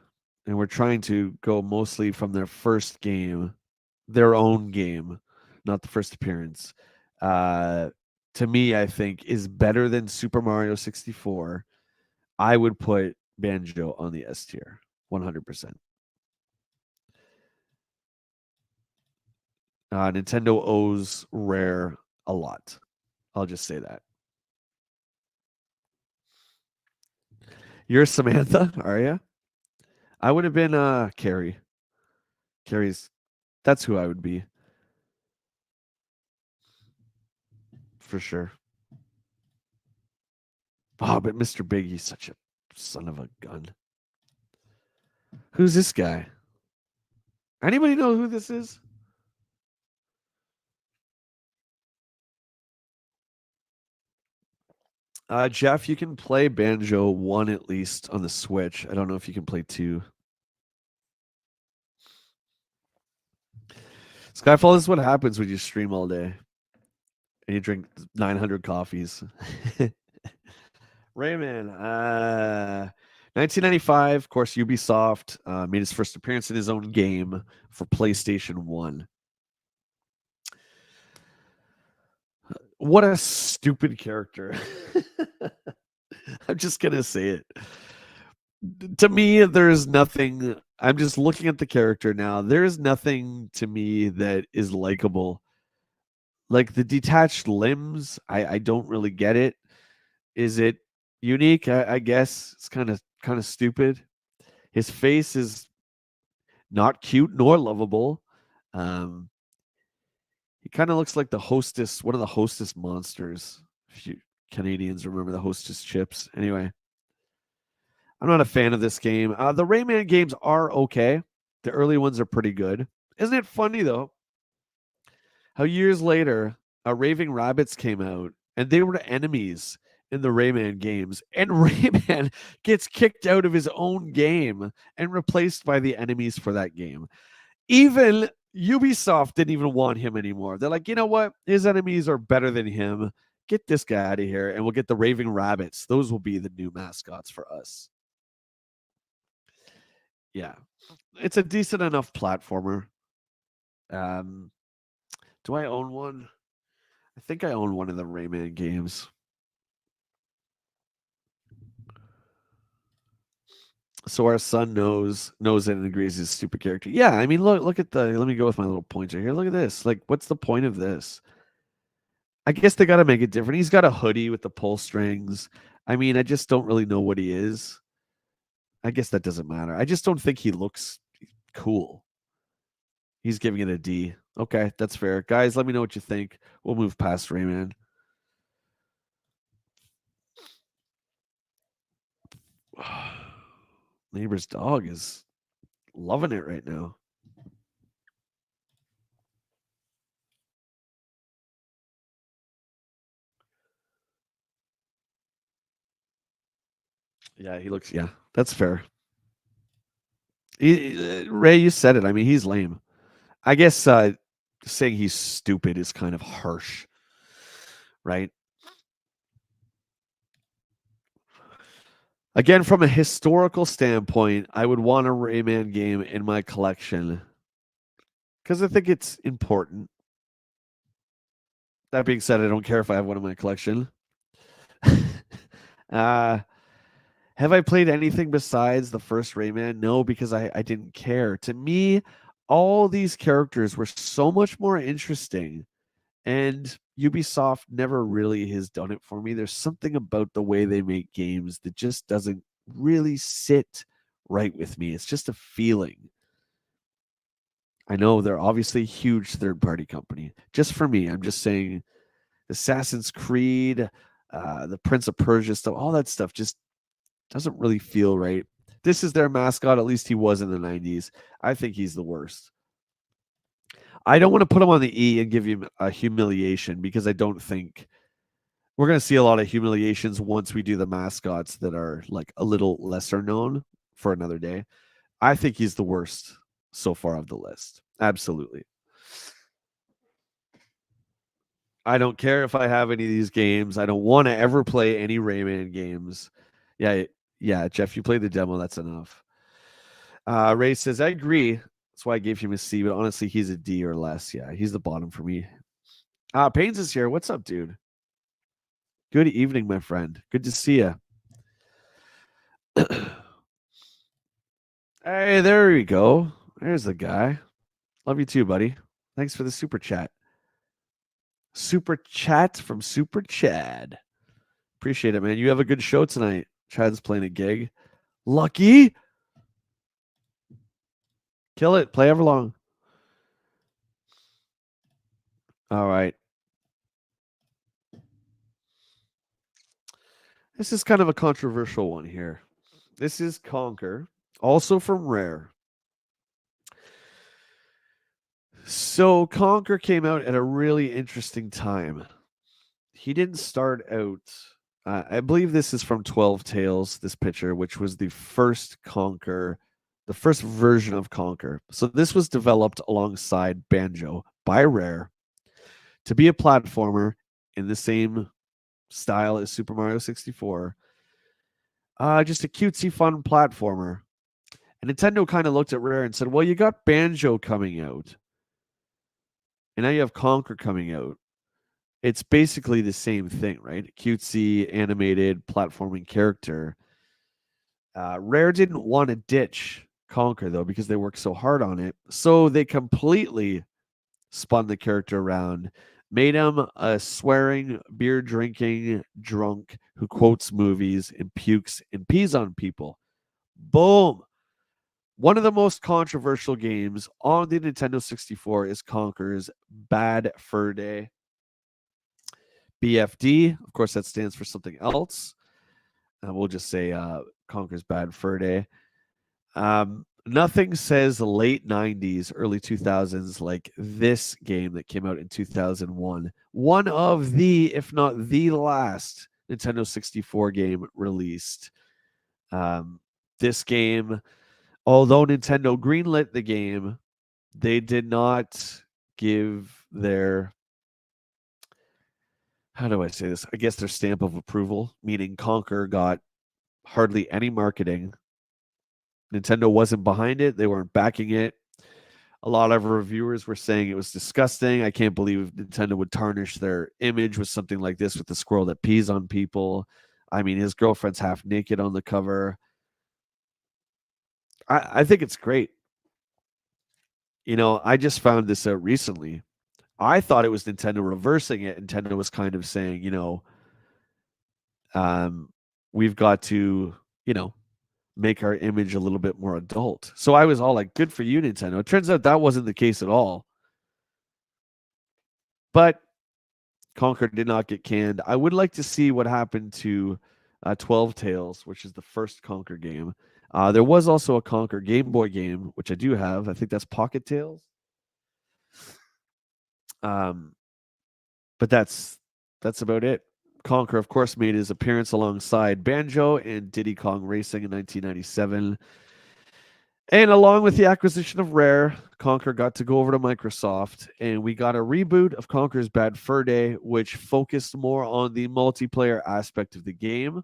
and we're trying to go mostly from their first game, their own game, not the first appearance. Uh, to me, I think is better than Super Mario 64. I would put Banjo on the S tier, 100%. Nintendo owes Rare a lot. I'll just say that. You're Samantha, are you? I would have been Carrie. Carrie's that's who I would be for sure. Oh, but Mr. Big, he's such a son of a gun. Who's this guy? Anybody know who this is? Jeff, you can play Banjo 1 at least on the Switch. I don't know if you can play 2. Skyfall is what happens when you stream all day and you drink 900 coffees. Rayman, 1995, of course, Ubisoft made his first appearance in his own game for PlayStation 1. What a stupid character. I'm just going to say it. To me, there's nothing. I'm just looking at the character now. There's nothing to me that is likable. Like the detached limbs, I don't really get it. Is it unique? I guess it's kind of stupid. His face is not cute nor lovable. Um, he kind of looks like the hostess, one of the hostess monsters. If you Canadians remember the hostess chips. Anyway, I'm not a fan of this game. The Rayman games are okay. The early ones are pretty good. Isn't it funny though? How years later, Raving Rabbits came out and they were enemies in the Rayman games, and Rayman gets kicked out of his own game and replaced by the enemies for that game. Even Ubisoft didn't even want him anymore. They're like, you know what? His enemies are better than him. Get this guy out of here, and we'll get the Raving Rabbits. Those will be the new mascots for us. Yeah, it's a decent enough platformer. Um, do I own one? I think I own one of the Rayman games. So our son knows it and agrees he's a stupid character. Yeah, I mean, look at the. Let me go with my little pointer here. Look at this. Like, what's the point of this? I guess they got to make it different. He's got a hoodie with the pull strings. I mean, I just don't really know what he is. I guess that doesn't matter. I just don't think he looks cool. He's giving it a D. Okay, that's fair. Guys, let me know what you think. We'll move past Rayman. Neighbor's dog is loving it right now. Yeah, he looks. Yeah, that's fair. Ray, you said it. I mean, he's lame. I guess saying he's stupid is kind of harsh, right? Again, from a historical standpoint, I would want a Rayman game in my collection because I think it's important. That being said, I don't care if I have one in my collection. uh, have I played anything besides the first Rayman? No, because I didn't care. To me, all these characters were so much more interesting. And Ubisoft never really has done it for me. There's something about the way they make games that just doesn't really sit right with me. It's just a feeling. I know they're obviously a huge third party company. Just for me, I'm just saying Assassin's Creed, the Prince of Persia stuff, all that stuff just doesn't really feel right. This is their mascot. At least he was in the 90s. I think he's the worst. I don't want to put him on the E and give him a humiliation because I don't think we're going to see a lot of humiliations once we do the mascots that are like a little lesser known for another day. I think he's the worst so far of the list. Absolutely. I don't care if I have any of these games. I don't want to ever play any Rayman games. Yeah, yeah, Jeff, you played the demo. That's enough. Ray says, I agree. That's why I gave him a C, but honestly, he's a D or less. Yeah, he's the bottom for me. Pains is here. What's up, dude? Good evening, my friend. Good to see you. Hey, there we go. There's the guy. Love you too, buddy. Thanks for the super chat. Super chat from Super Chad. Appreciate it, man. You have a good show tonight. Chad's playing a gig. Lucky. Kill it. Play Everlong. All right. This is kind of a controversial one here. This is Conquer, also from Rare. So Conquer came out at a really interesting time. He didn't start out. I believe this is from 12 Tales, this picture, which was the first Conquer, the first version of Conquer. So this was developed alongside Banjo by Rare to be a platformer in the same style as Super Mario 64. Just a cutesy, fun platformer. And Nintendo kind of looked at Rare and said, well, you got Banjo coming out. And now you have Conquer coming out. It's basically the same thing, right? Cutesy, animated, platforming character. Rare didn't want to ditch Conquer, though, because they worked so hard on it. So they completely spun the character around, made him a swearing, beer drinking drunk who quotes movies and pukes and pees on people. Boom. One of the most controversial games on the Nintendo 64 is Conker's Bad Fur Day. BFD, of course, that stands for something else. We'll just say Conker's Bad Fur Day. Nothing says late 90s, early 2000s like this game that came out in 2001. One of the, if not the last, Nintendo 64 game released. This game, although Nintendo greenlit the game, they did not give their, how do I say this? I guess their stamp of approval, meaning Conker got hardly any marketing. Nintendo wasn't behind it. They weren't backing it. A lot of reviewers were saying it was disgusting. I can't believe Nintendo would tarnish their image with something like this with the squirrel that pees on people. I mean, his girlfriend's half naked on the cover. I think it's great. You know, I just found this out recently. I thought it was Nintendo reversing it. Nintendo was kind of saying, you know, we've got to, you know, make our image a little bit more adult. So I was all like, good for you, Nintendo. It turns out that wasn't the case at all. But Conquer did not get canned. I would like to see what happened to 12 Tales, which is the first Conquer game. There was also a Conquer Game Boy game, which I do have. I think that's Pocket Tales. But that's about it. Conquer, of course, made his appearance alongside Banjo and Diddy Kong Racing in 1997. And along with the acquisition of Rare, Conquer got to go over to Microsoft, and we got a reboot of Conquer's Bad Fur Day, which focused more on the multiplayer aspect of the game,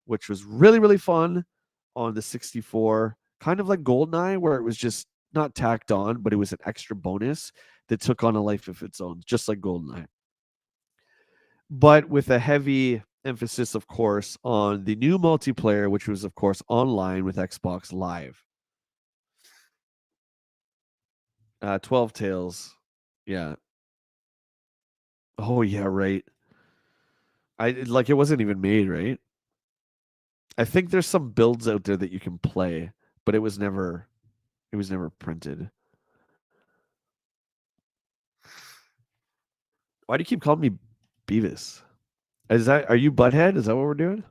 which was really, really fun on the 64. Kind of like GoldenEye, where it was just not tacked on, but it was an extra bonus that took on a life of its own, just like GoldenEye. But with a heavy emphasis, of course, on the new multiplayer, which was, of course, online with Xbox Live. 12 Tales. Yeah. Oh, yeah, right. I like it wasn't even made, right? I think there's some builds out there that you can play, but it was never printed. Why do you keep calling me Beavis? Are you Butthead? Is that what we're doing?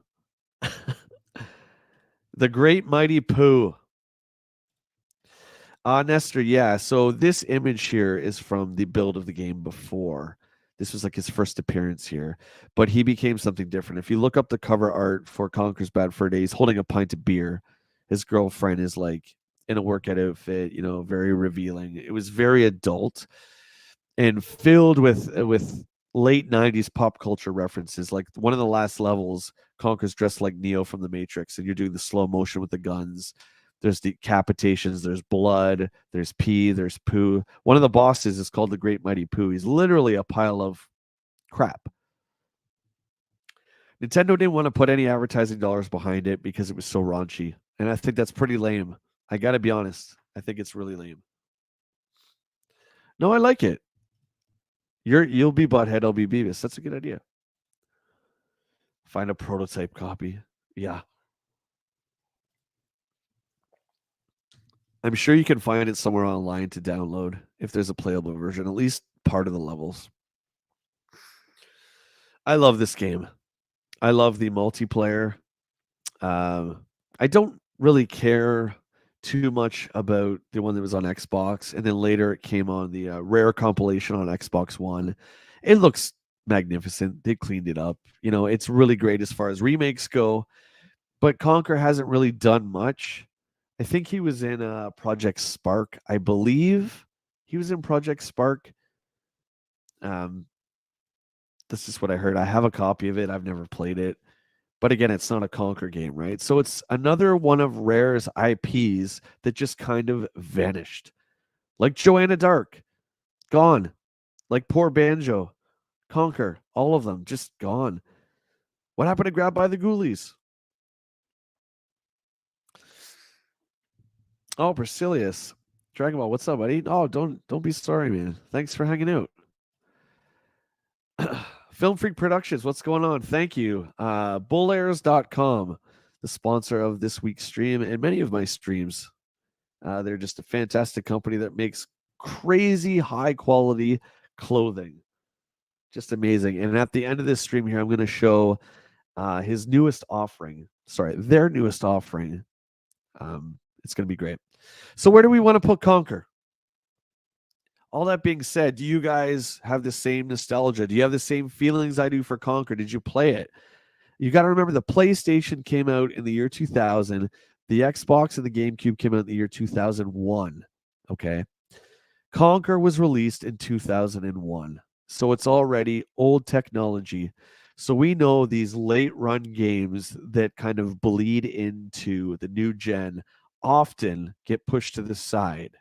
The Great Mighty Pooh. Nestor, yeah. So this image here is from the build of the game before. This was like his first appearance here, but he became something different. If you look up the cover art for Conker's Bad Fur Day, he's holding a pint of beer. His girlfriend is like in a workout outfit, very revealing. It was very adult and filled with late 90s pop culture references. Like one of the last levels, Conker's dressed like Neo from the Matrix, and you're doing the slow motion with the guns. There's decapitations, there's blood, there's pee, there's poo. One of the bosses is called the Great Mighty Poo. He's literally a pile of crap. Nintendo didn't want to put any advertising dollars behind it because it was so raunchy. And I think that's pretty lame. I got to be honest. I think it's really lame. No, I like it. You'll be Butthead, I'll be Beavis. That's a good idea. Find a prototype copy. Yeah. I'm sure you can find it somewhere online to download if there's a playable version, at least part of the levels. I love this game. I love the multiplayer. I don't really care too much about the one that was on Xbox, and then later it came on the rare compilation on Xbox One. It looks magnificent. They cleaned it up. It's really great as far as remakes go, but Conker hasn't really done much. I think he was in Project Spark. I believe he was in Project Spark. This is what I heard. I have a copy of it. I've never played it. But again, it's not a Conker game, right? So it's another one of Rare's IPs that just kind of vanished. Like Joanna Dark, gone. Like poor Banjo, Conker, all of them just gone. What happened to Grab by the Ghoulies? Oh, Brasilius. Dragon Ball, what's up, buddy? Oh, don't be sorry, man. Thanks for hanging out. Film Freak Productions, what's going on? Thank you. Bullairs.com, the sponsor of this week's stream and many of my streams. They're just a fantastic company that makes crazy high quality clothing. Just amazing. And at the end of this stream here, I'm going to show his newest offering. Sorry, their newest offering. It's going to be great. So where do we want to put Conker? All that being said, do you guys have the same nostalgia? Do you have the same feelings I do for Conker? Did you play it? You got to remember the PlayStation came out in the year 2000. The Xbox and the GameCube came out in the year 2001. Okay. Conker was released in 2001. So it's already old technology. So we know these late run games that kind of bleed into the new gen often get pushed to the side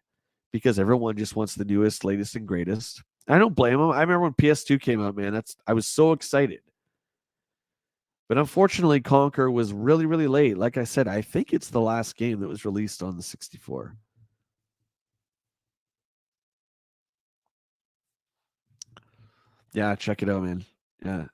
because everyone just wants the newest, latest, and greatest. I don't blame them. I remember when PS2 came out, man. I was so excited. But unfortunately, Conker was really, really late. Like I said, I think it's the last game that was released on the 64. Yeah, check it out, man. Yeah.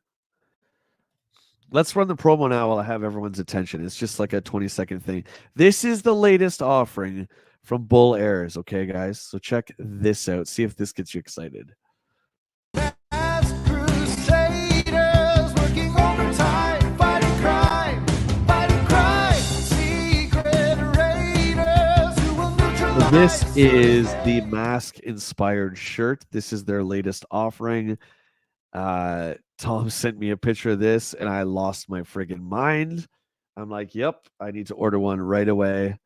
Let's run the promo now while I have everyone's attention. It's just like a 20-second thing. This is the latest offering from Bull Airs, okay, guys? So check this out. See if this gets you excited. This is the Mask-inspired shirt. This is their latest offering. Tom sent me a picture of this, and I lost my friggin' mind. I'm like, yep, I need to order one right away.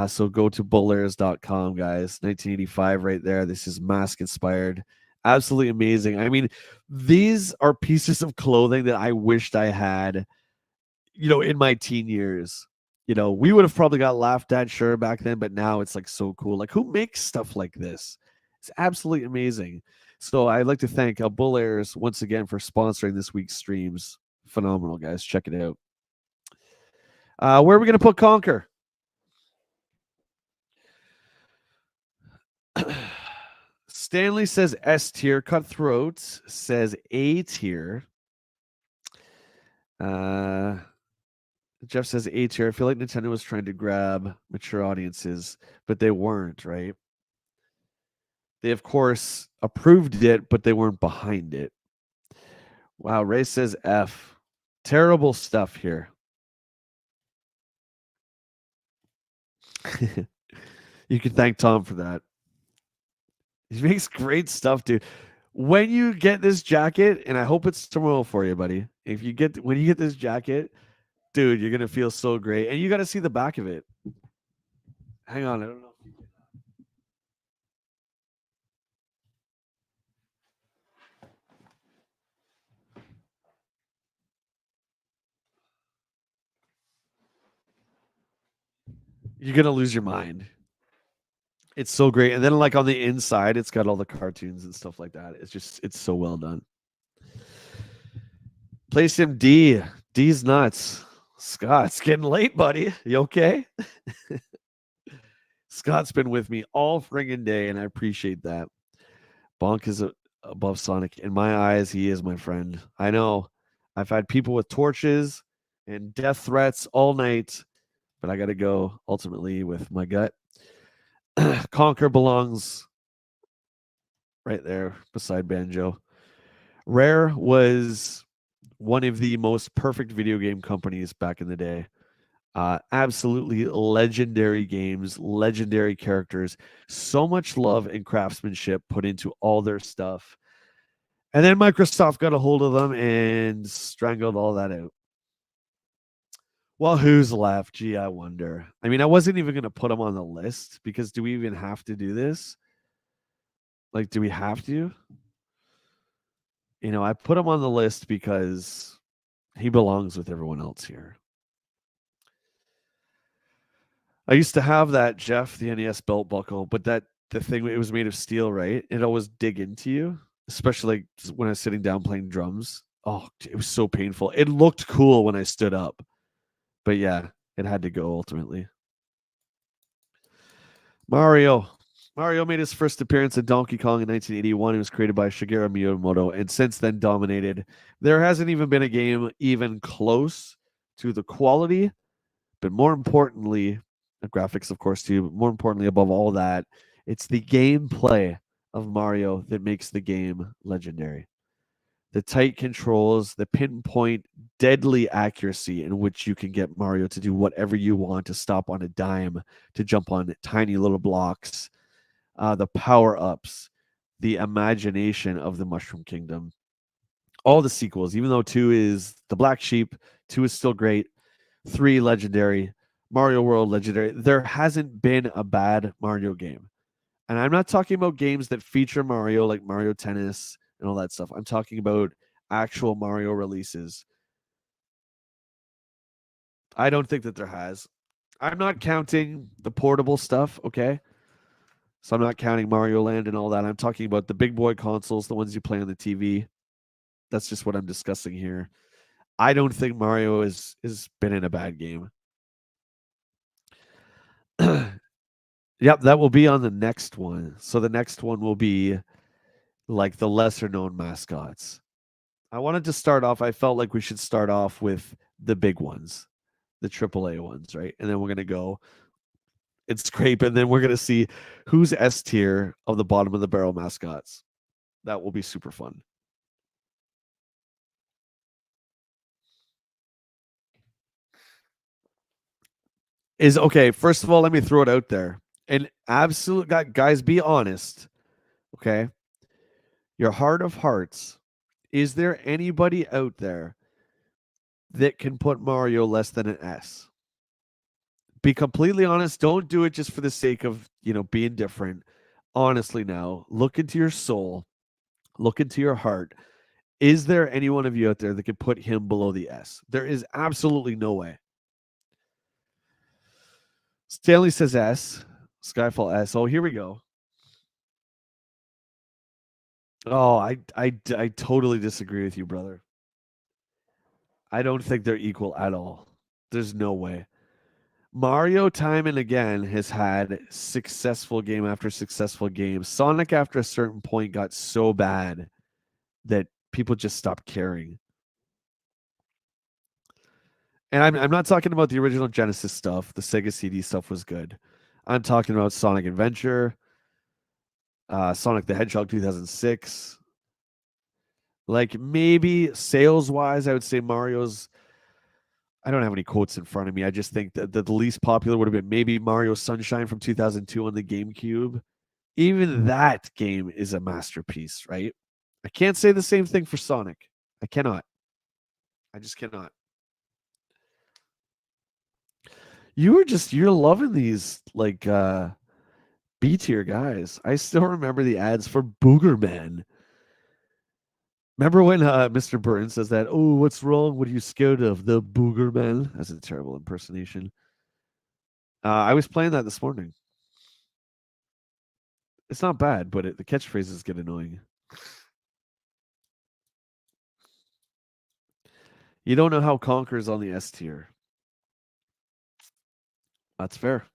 So go to bullairs.com, guys. 1985 right there. This is Mask-inspired. Absolutely amazing. I mean, these are pieces of clothing that I wished I had, in my teen years. We would have probably got laughed at, sure, back then, but now it's like so cool. Like, who makes stuff like this? It's absolutely amazing. So I'd like to thank Bull Airs once again for sponsoring this week's streams. Phenomenal, guys. Check it out. Where are we going to put Conker? Stanley says S tier. Cutthroat says A tier. Jeff says A tier. I feel like Nintendo was trying to grab mature audiences, but they weren't, right? They, of course, approved it, but they weren't behind it. Wow, Ray says F. Terrible stuff here. You can thank Tom for that. He makes great stuff, dude. When you get this jacket, and I hope it's tomorrow for you, buddy. If you get when you get this jacket, dude, you're gonna feel so great. And you gotta see the back of it. Hang on, I don't know. You're gonna lose your mind. It's so great. And then like on the inside, it's got all the cartoons and stuff like that. It's so well done. Place him D. D's nuts. Scott, it's getting late, buddy. You okay? Scott's been with me all friggin' day, and I appreciate that. Bonk is above Sonic. In my eyes, he is my friend. I know. I've had people with torches and death threats all night, but I got to go ultimately with my gut. Conquer belongs right there beside Banjo. Rare was one of the most perfect video game companies back in the day. Absolutely legendary games, legendary characters, so much love and craftsmanship put into all their stuff. And then Microsoft got a hold of them and strangled all that out. Well, who's left? Gee, I wonder. I mean, I wasn't even going to put them on the list because do we even have to do this? Like, do we have to? I put him on the list because he belongs with everyone else here. I used to have that Jeff, the NES belt buckle, but the thing it was made of steel, right? It always dig into you, especially like when I was sitting down playing drums. Oh, it was so painful. It looked cool when I stood up, but yeah, it had to go ultimately. Mario. Mario made his first appearance in Donkey Kong in 1981. It was created by Shigeru Miyamoto and since then dominated. There hasn't even been a game even close to the quality, but more importantly, the graphics, of course, too, but more importantly, above all that, it's the gameplay of Mario that makes the game legendary. The tight controls, the pinpoint, deadly accuracy in which you can get Mario to do whatever you want, to stop on a dime, to jump on tiny little blocks, the power ups, the imagination of the Mushroom Kingdom, all the sequels, even though two is the black sheep, two is still great, three legendary, Mario World legendary. There hasn't been a bad Mario game. And I'm not talking about games that feature Mario like Mario Tennis and all that stuff. I'm talking about actual Mario releases. I don't think that there has. I'm not counting the portable stuff, okay? So I'm not counting Mario Land and all that. I'm talking about the big boy consoles, the ones you play on the TV. That's just what I'm discussing here. I don't think Mario is been in a bad game. Yep, that will be on the next one. So the next one will be like the lesser known mascots. I wanted to start off, I felt like we should start off with the big ones, the AAA ones, right? And then we're going to go and scrape, and then we're going to see who's S tier of the bottom of the barrel mascots. That will be super fun. Is okay. First of all, let me throw it out there. And absolute guys, be honest. Okay. Your heart of hearts. Is there anybody out there that can put Mario less than an S? Be completely honest. Don't do it just for the sake of, being different. Honestly, now, look into your soul, look into your heart. Is there any one of you out there that could put him below the S? There is absolutely no way. Stanley says S. Skyfall S. Oh, here we go. Oh, I totally disagree with you, brother. I don't think they're equal at all. There's no way. Mario, time and again, has had successful game after successful game. Sonic, after a certain point, got so bad that people just stopped caring. And I'm not talking about the original Genesis stuff. The Sega CD stuff was good. I'm talking about Sonic Adventure, Sonic the Hedgehog 2006, Like maybe sales wise, I would say Mario's. I don't have any quotes in front of me. I just think that the least popular would have been maybe Mario Sunshine from 2002 on the GameCube. Even that game is a masterpiece, right? I can't say the same thing for Sonic. I cannot. I just cannot. You're loving these like B tier guys. I still remember the ads for Boogerman. Remember when Mr. Burton says that? Oh, what's wrong? What are you scared of? The Boogerman. That's a terrible impersonation. I was playing that this morning. It's not bad, but the catchphrases get annoying. You don't know how Conker's on the S tier. That's fair.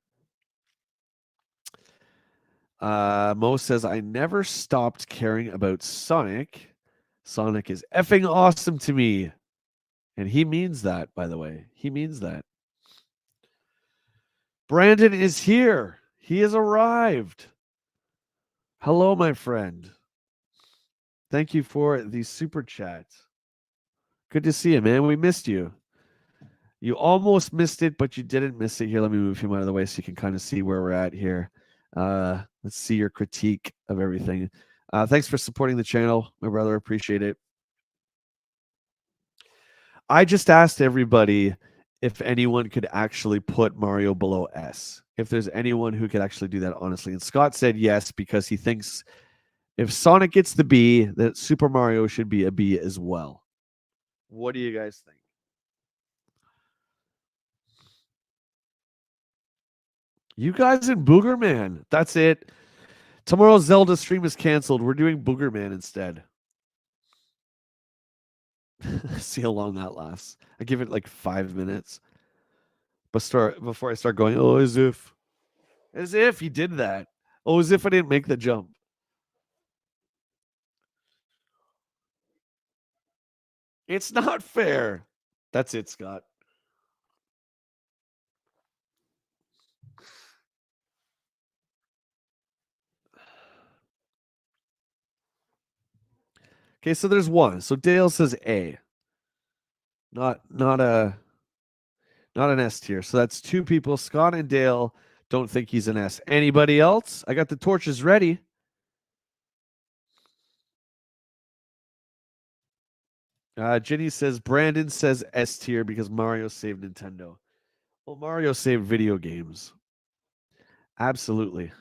Mo says, I never stopped caring about Sonic. Sonic is effing awesome to me. And he means that, by the way. He means that. Brandon is here. He has arrived. Hello, my friend. Thank you for the super chat. Good to see you, man. We missed you. You almost missed it, but you didn't miss it. Here, let me move him out of the way so you can kind of see where we're at here. Let's see your critique of everything. Thanks for supporting the channel, my brother. Appreciate it. I just asked everybody if anyone could actually put Mario below S. If there's anyone who could actually do that honestly. And Scott said yes, because he thinks if Sonic gets the B, that Super Mario should be a B as well. What do you guys think? You guys in Boogerman. That's it. Tomorrow's Zelda stream is canceled. We're doing Boogerman instead. See how long that lasts. I give it like 5 minutes. But before I start going, oh, as if he did that. Oh, as if I didn't make the jump. It's not fair. That's it, Scott. Okay, so there's one. So Dale says A. Not an S tier. So that's two people. Scott and Dale don't think he's an S. Anybody else? I got the torches ready. Ginny says Brandon says S tier because Mario saved Nintendo. Well, Mario saved video games. Absolutely.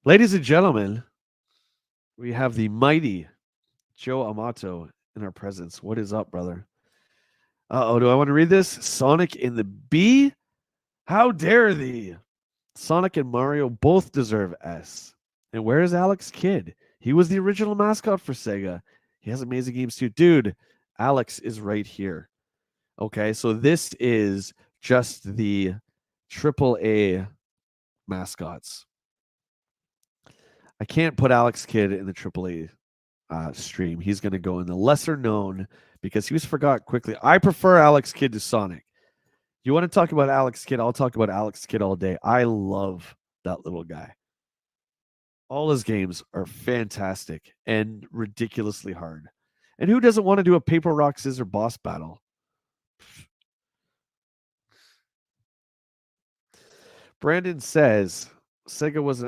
Ladies and gentlemen, we have the mighty Joe Amato in our presence. What is up, brother? Uh-oh, do I want to read this? Sonic in the B? How dare thee? Sonic and Mario both deserve S. And where is Alex Kidd? He was the original mascot for Sega. He has amazing games too. Dude, Alex is right here. Okay, so this is just the AAA mascots. I can't put Alex Kidd in the AAA stream. He's going to go in the lesser known because he was forgot quickly. I prefer Alex Kidd to Sonic. You want to talk about Alex Kidd? I'll talk about Alex Kidd all day. I love that little guy. All his games are fantastic and ridiculously hard. And who doesn't want to do a paper, rock, scissors boss battle? Brandon says Sega was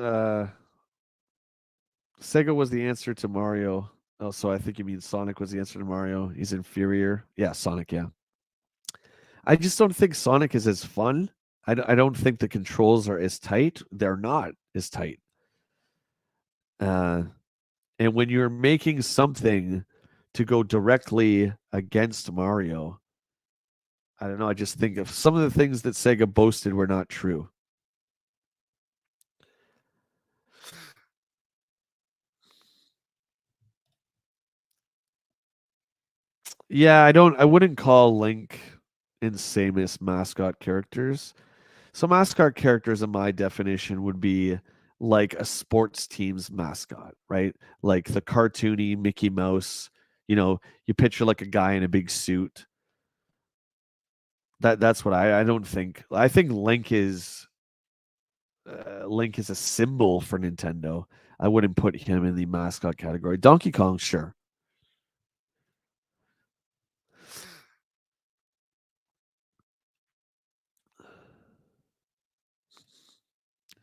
the answer to Mario. Oh, so I think you mean Sonic was the answer to Mario. He's inferior. Yeah, Sonic, yeah. I just don't think Sonic is as fun. I don't think the controls are as tight. They're not as tight. And when you're making something to go directly against Mario, I don't know. I just think of some of the things that Sega boasted were not true. Yeah, I wouldn't call Link and Samus mascot characters. So mascot characters in my definition would be like a sports team's mascot, right? Like the cartoony Mickey Mouse, you picture like a guy in a big suit. That's what I don't think. I think Link is a symbol for Nintendo. I wouldn't put him in the mascot category. Donkey Kong, sure.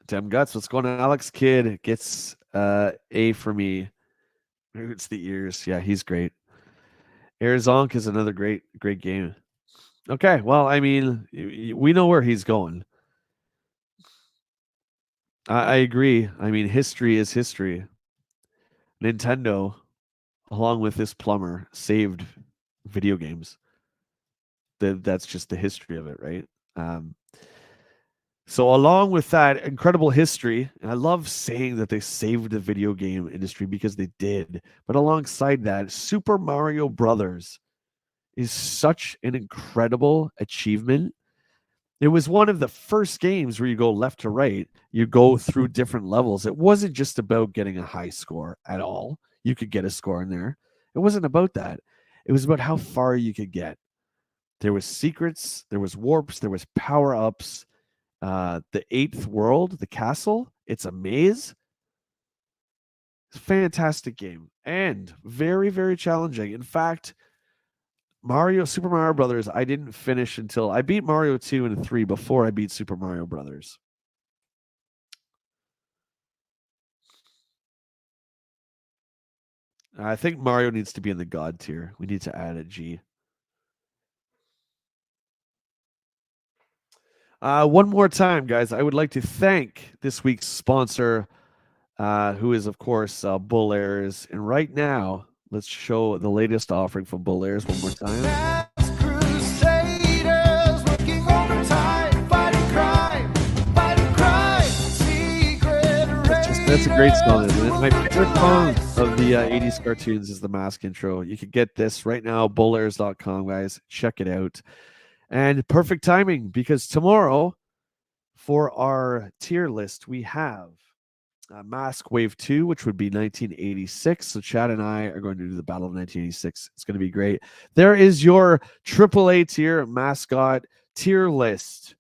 Dem Guts, what's going on? Alex Kidd gets A for me. It's the ears. Yeah, he's great. Arizonk is another great game. Okay, well, I mean, we know where he's going. I agree. I mean, history is history. Nintendo, along with this plumber, saved video games. That's just the history of it, right? Um, so, along with that incredible history, and I love saying that they saved the video game industry because they did. But alongside that, Super Mario Brothers is such an incredible achievement. It was one of the first games where you go left to right, you go through different levels. It wasn't just about getting a high score at all. You could get a score in there. It wasn't about that. It was about how far you could get. There was secrets, there was warps, there was power-ups. The eighth world, the castle, it's a maze. It's a fantastic game and very, very challenging. In fact, Super Mario Brothers, I didn't finish until I beat Mario 2 and 3 before I beat Super Mario Brothers. I think Mario needs to be in the God tier. We need to add a G. One more time, guys, I would like to thank this week's sponsor, who is, of course, Bull Airs. And right now, let's show the latest offering from Bull Airs one more time. That's a great song, isn't it? My favorite song of the 80s cartoons is the Mask intro. You can get this right now, bullairs.com, guys. Check it out. And perfect timing because tomorrow, for our tier list, we have Mask Wave 2, which would be 1986. So Chad and I are going to do the Battle of 1986. It's going to be great. There is your AAA tier Mascot tier list.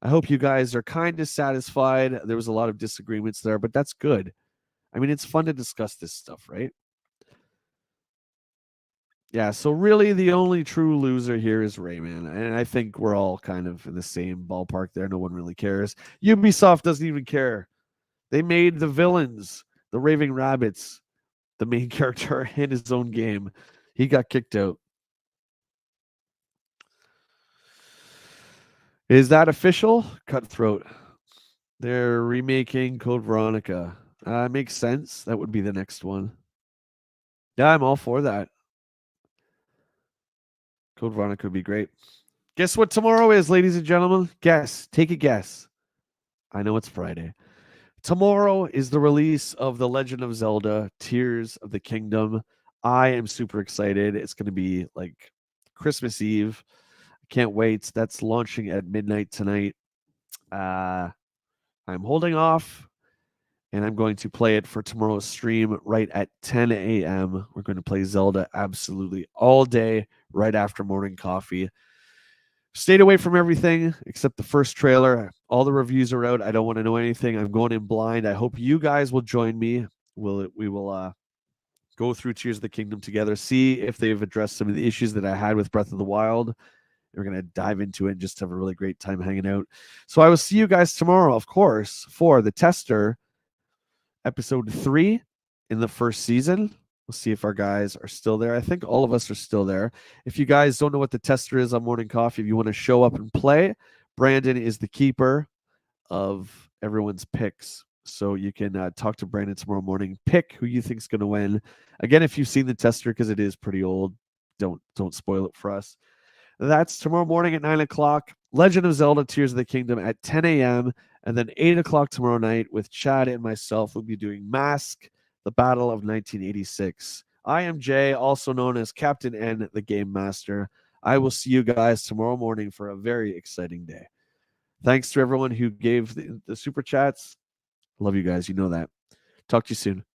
I hope you guys are kind of satisfied. There was a lot of disagreements there, but that's good. I mean, it's fun to discuss this stuff, right? Yeah, so really the only true loser here is Rayman. And I think we're all kind of in the same ballpark there. No one really cares. Ubisoft doesn't even care. They made the villains, the Raving Rabbits, the main character in his own game. He got kicked out. Is that official? Cutthroat. They're remaking Code Veronica. Makes sense. That would be the next one. Yeah, I'm all for that. Code Veronica would be great. Guess what tomorrow is, ladies and gentlemen? Guess. Take a guess. I know it's Friday. Tomorrow is the release of The Legend of Zelda Tears of the Kingdom. I am super excited. It's going to be like Christmas Eve. Can't wait. That's launching at midnight tonight. I'm holding off and I'm going to play it for tomorrow's stream right at 10 a.m. We're going to play Zelda absolutely all day right after morning coffee. Stayed away from everything except the first trailer. All the reviews are out. I don't want to know anything. I'm going in blind. I hope you guys will join me. We will go through Tears of the Kingdom together, see if they've addressed some of the issues that I had with Breath of the Wild. We're going to dive into it and just have a really great time hanging out. So I will see you guys tomorrow, of course, for the Tester episode 3 in the first season. We'll see if our guys are still there. I think all of us are still there. If you guys don't know what the Tester is on Morning Coffee, if you want to show up and play, Brandon is the keeper of everyone's picks. So you can talk to Brandon tomorrow morning, pick who you think is going to win. Again, if you've seen the Tester, because it is pretty old, don't spoil it for us. That's tomorrow morning at 9 o'clock. Legend of Zelda Tears of the Kingdom at 10 a.m. And then 8 o'clock tomorrow night with Chad and myself. We'll be doing Mask, the Battle of 1986. I am Jay, also known as Captain N, the Game Master. I will see you guys tomorrow morning for a very exciting day. Thanks to everyone who gave the super chats. Love you guys. You know that. Talk to you soon.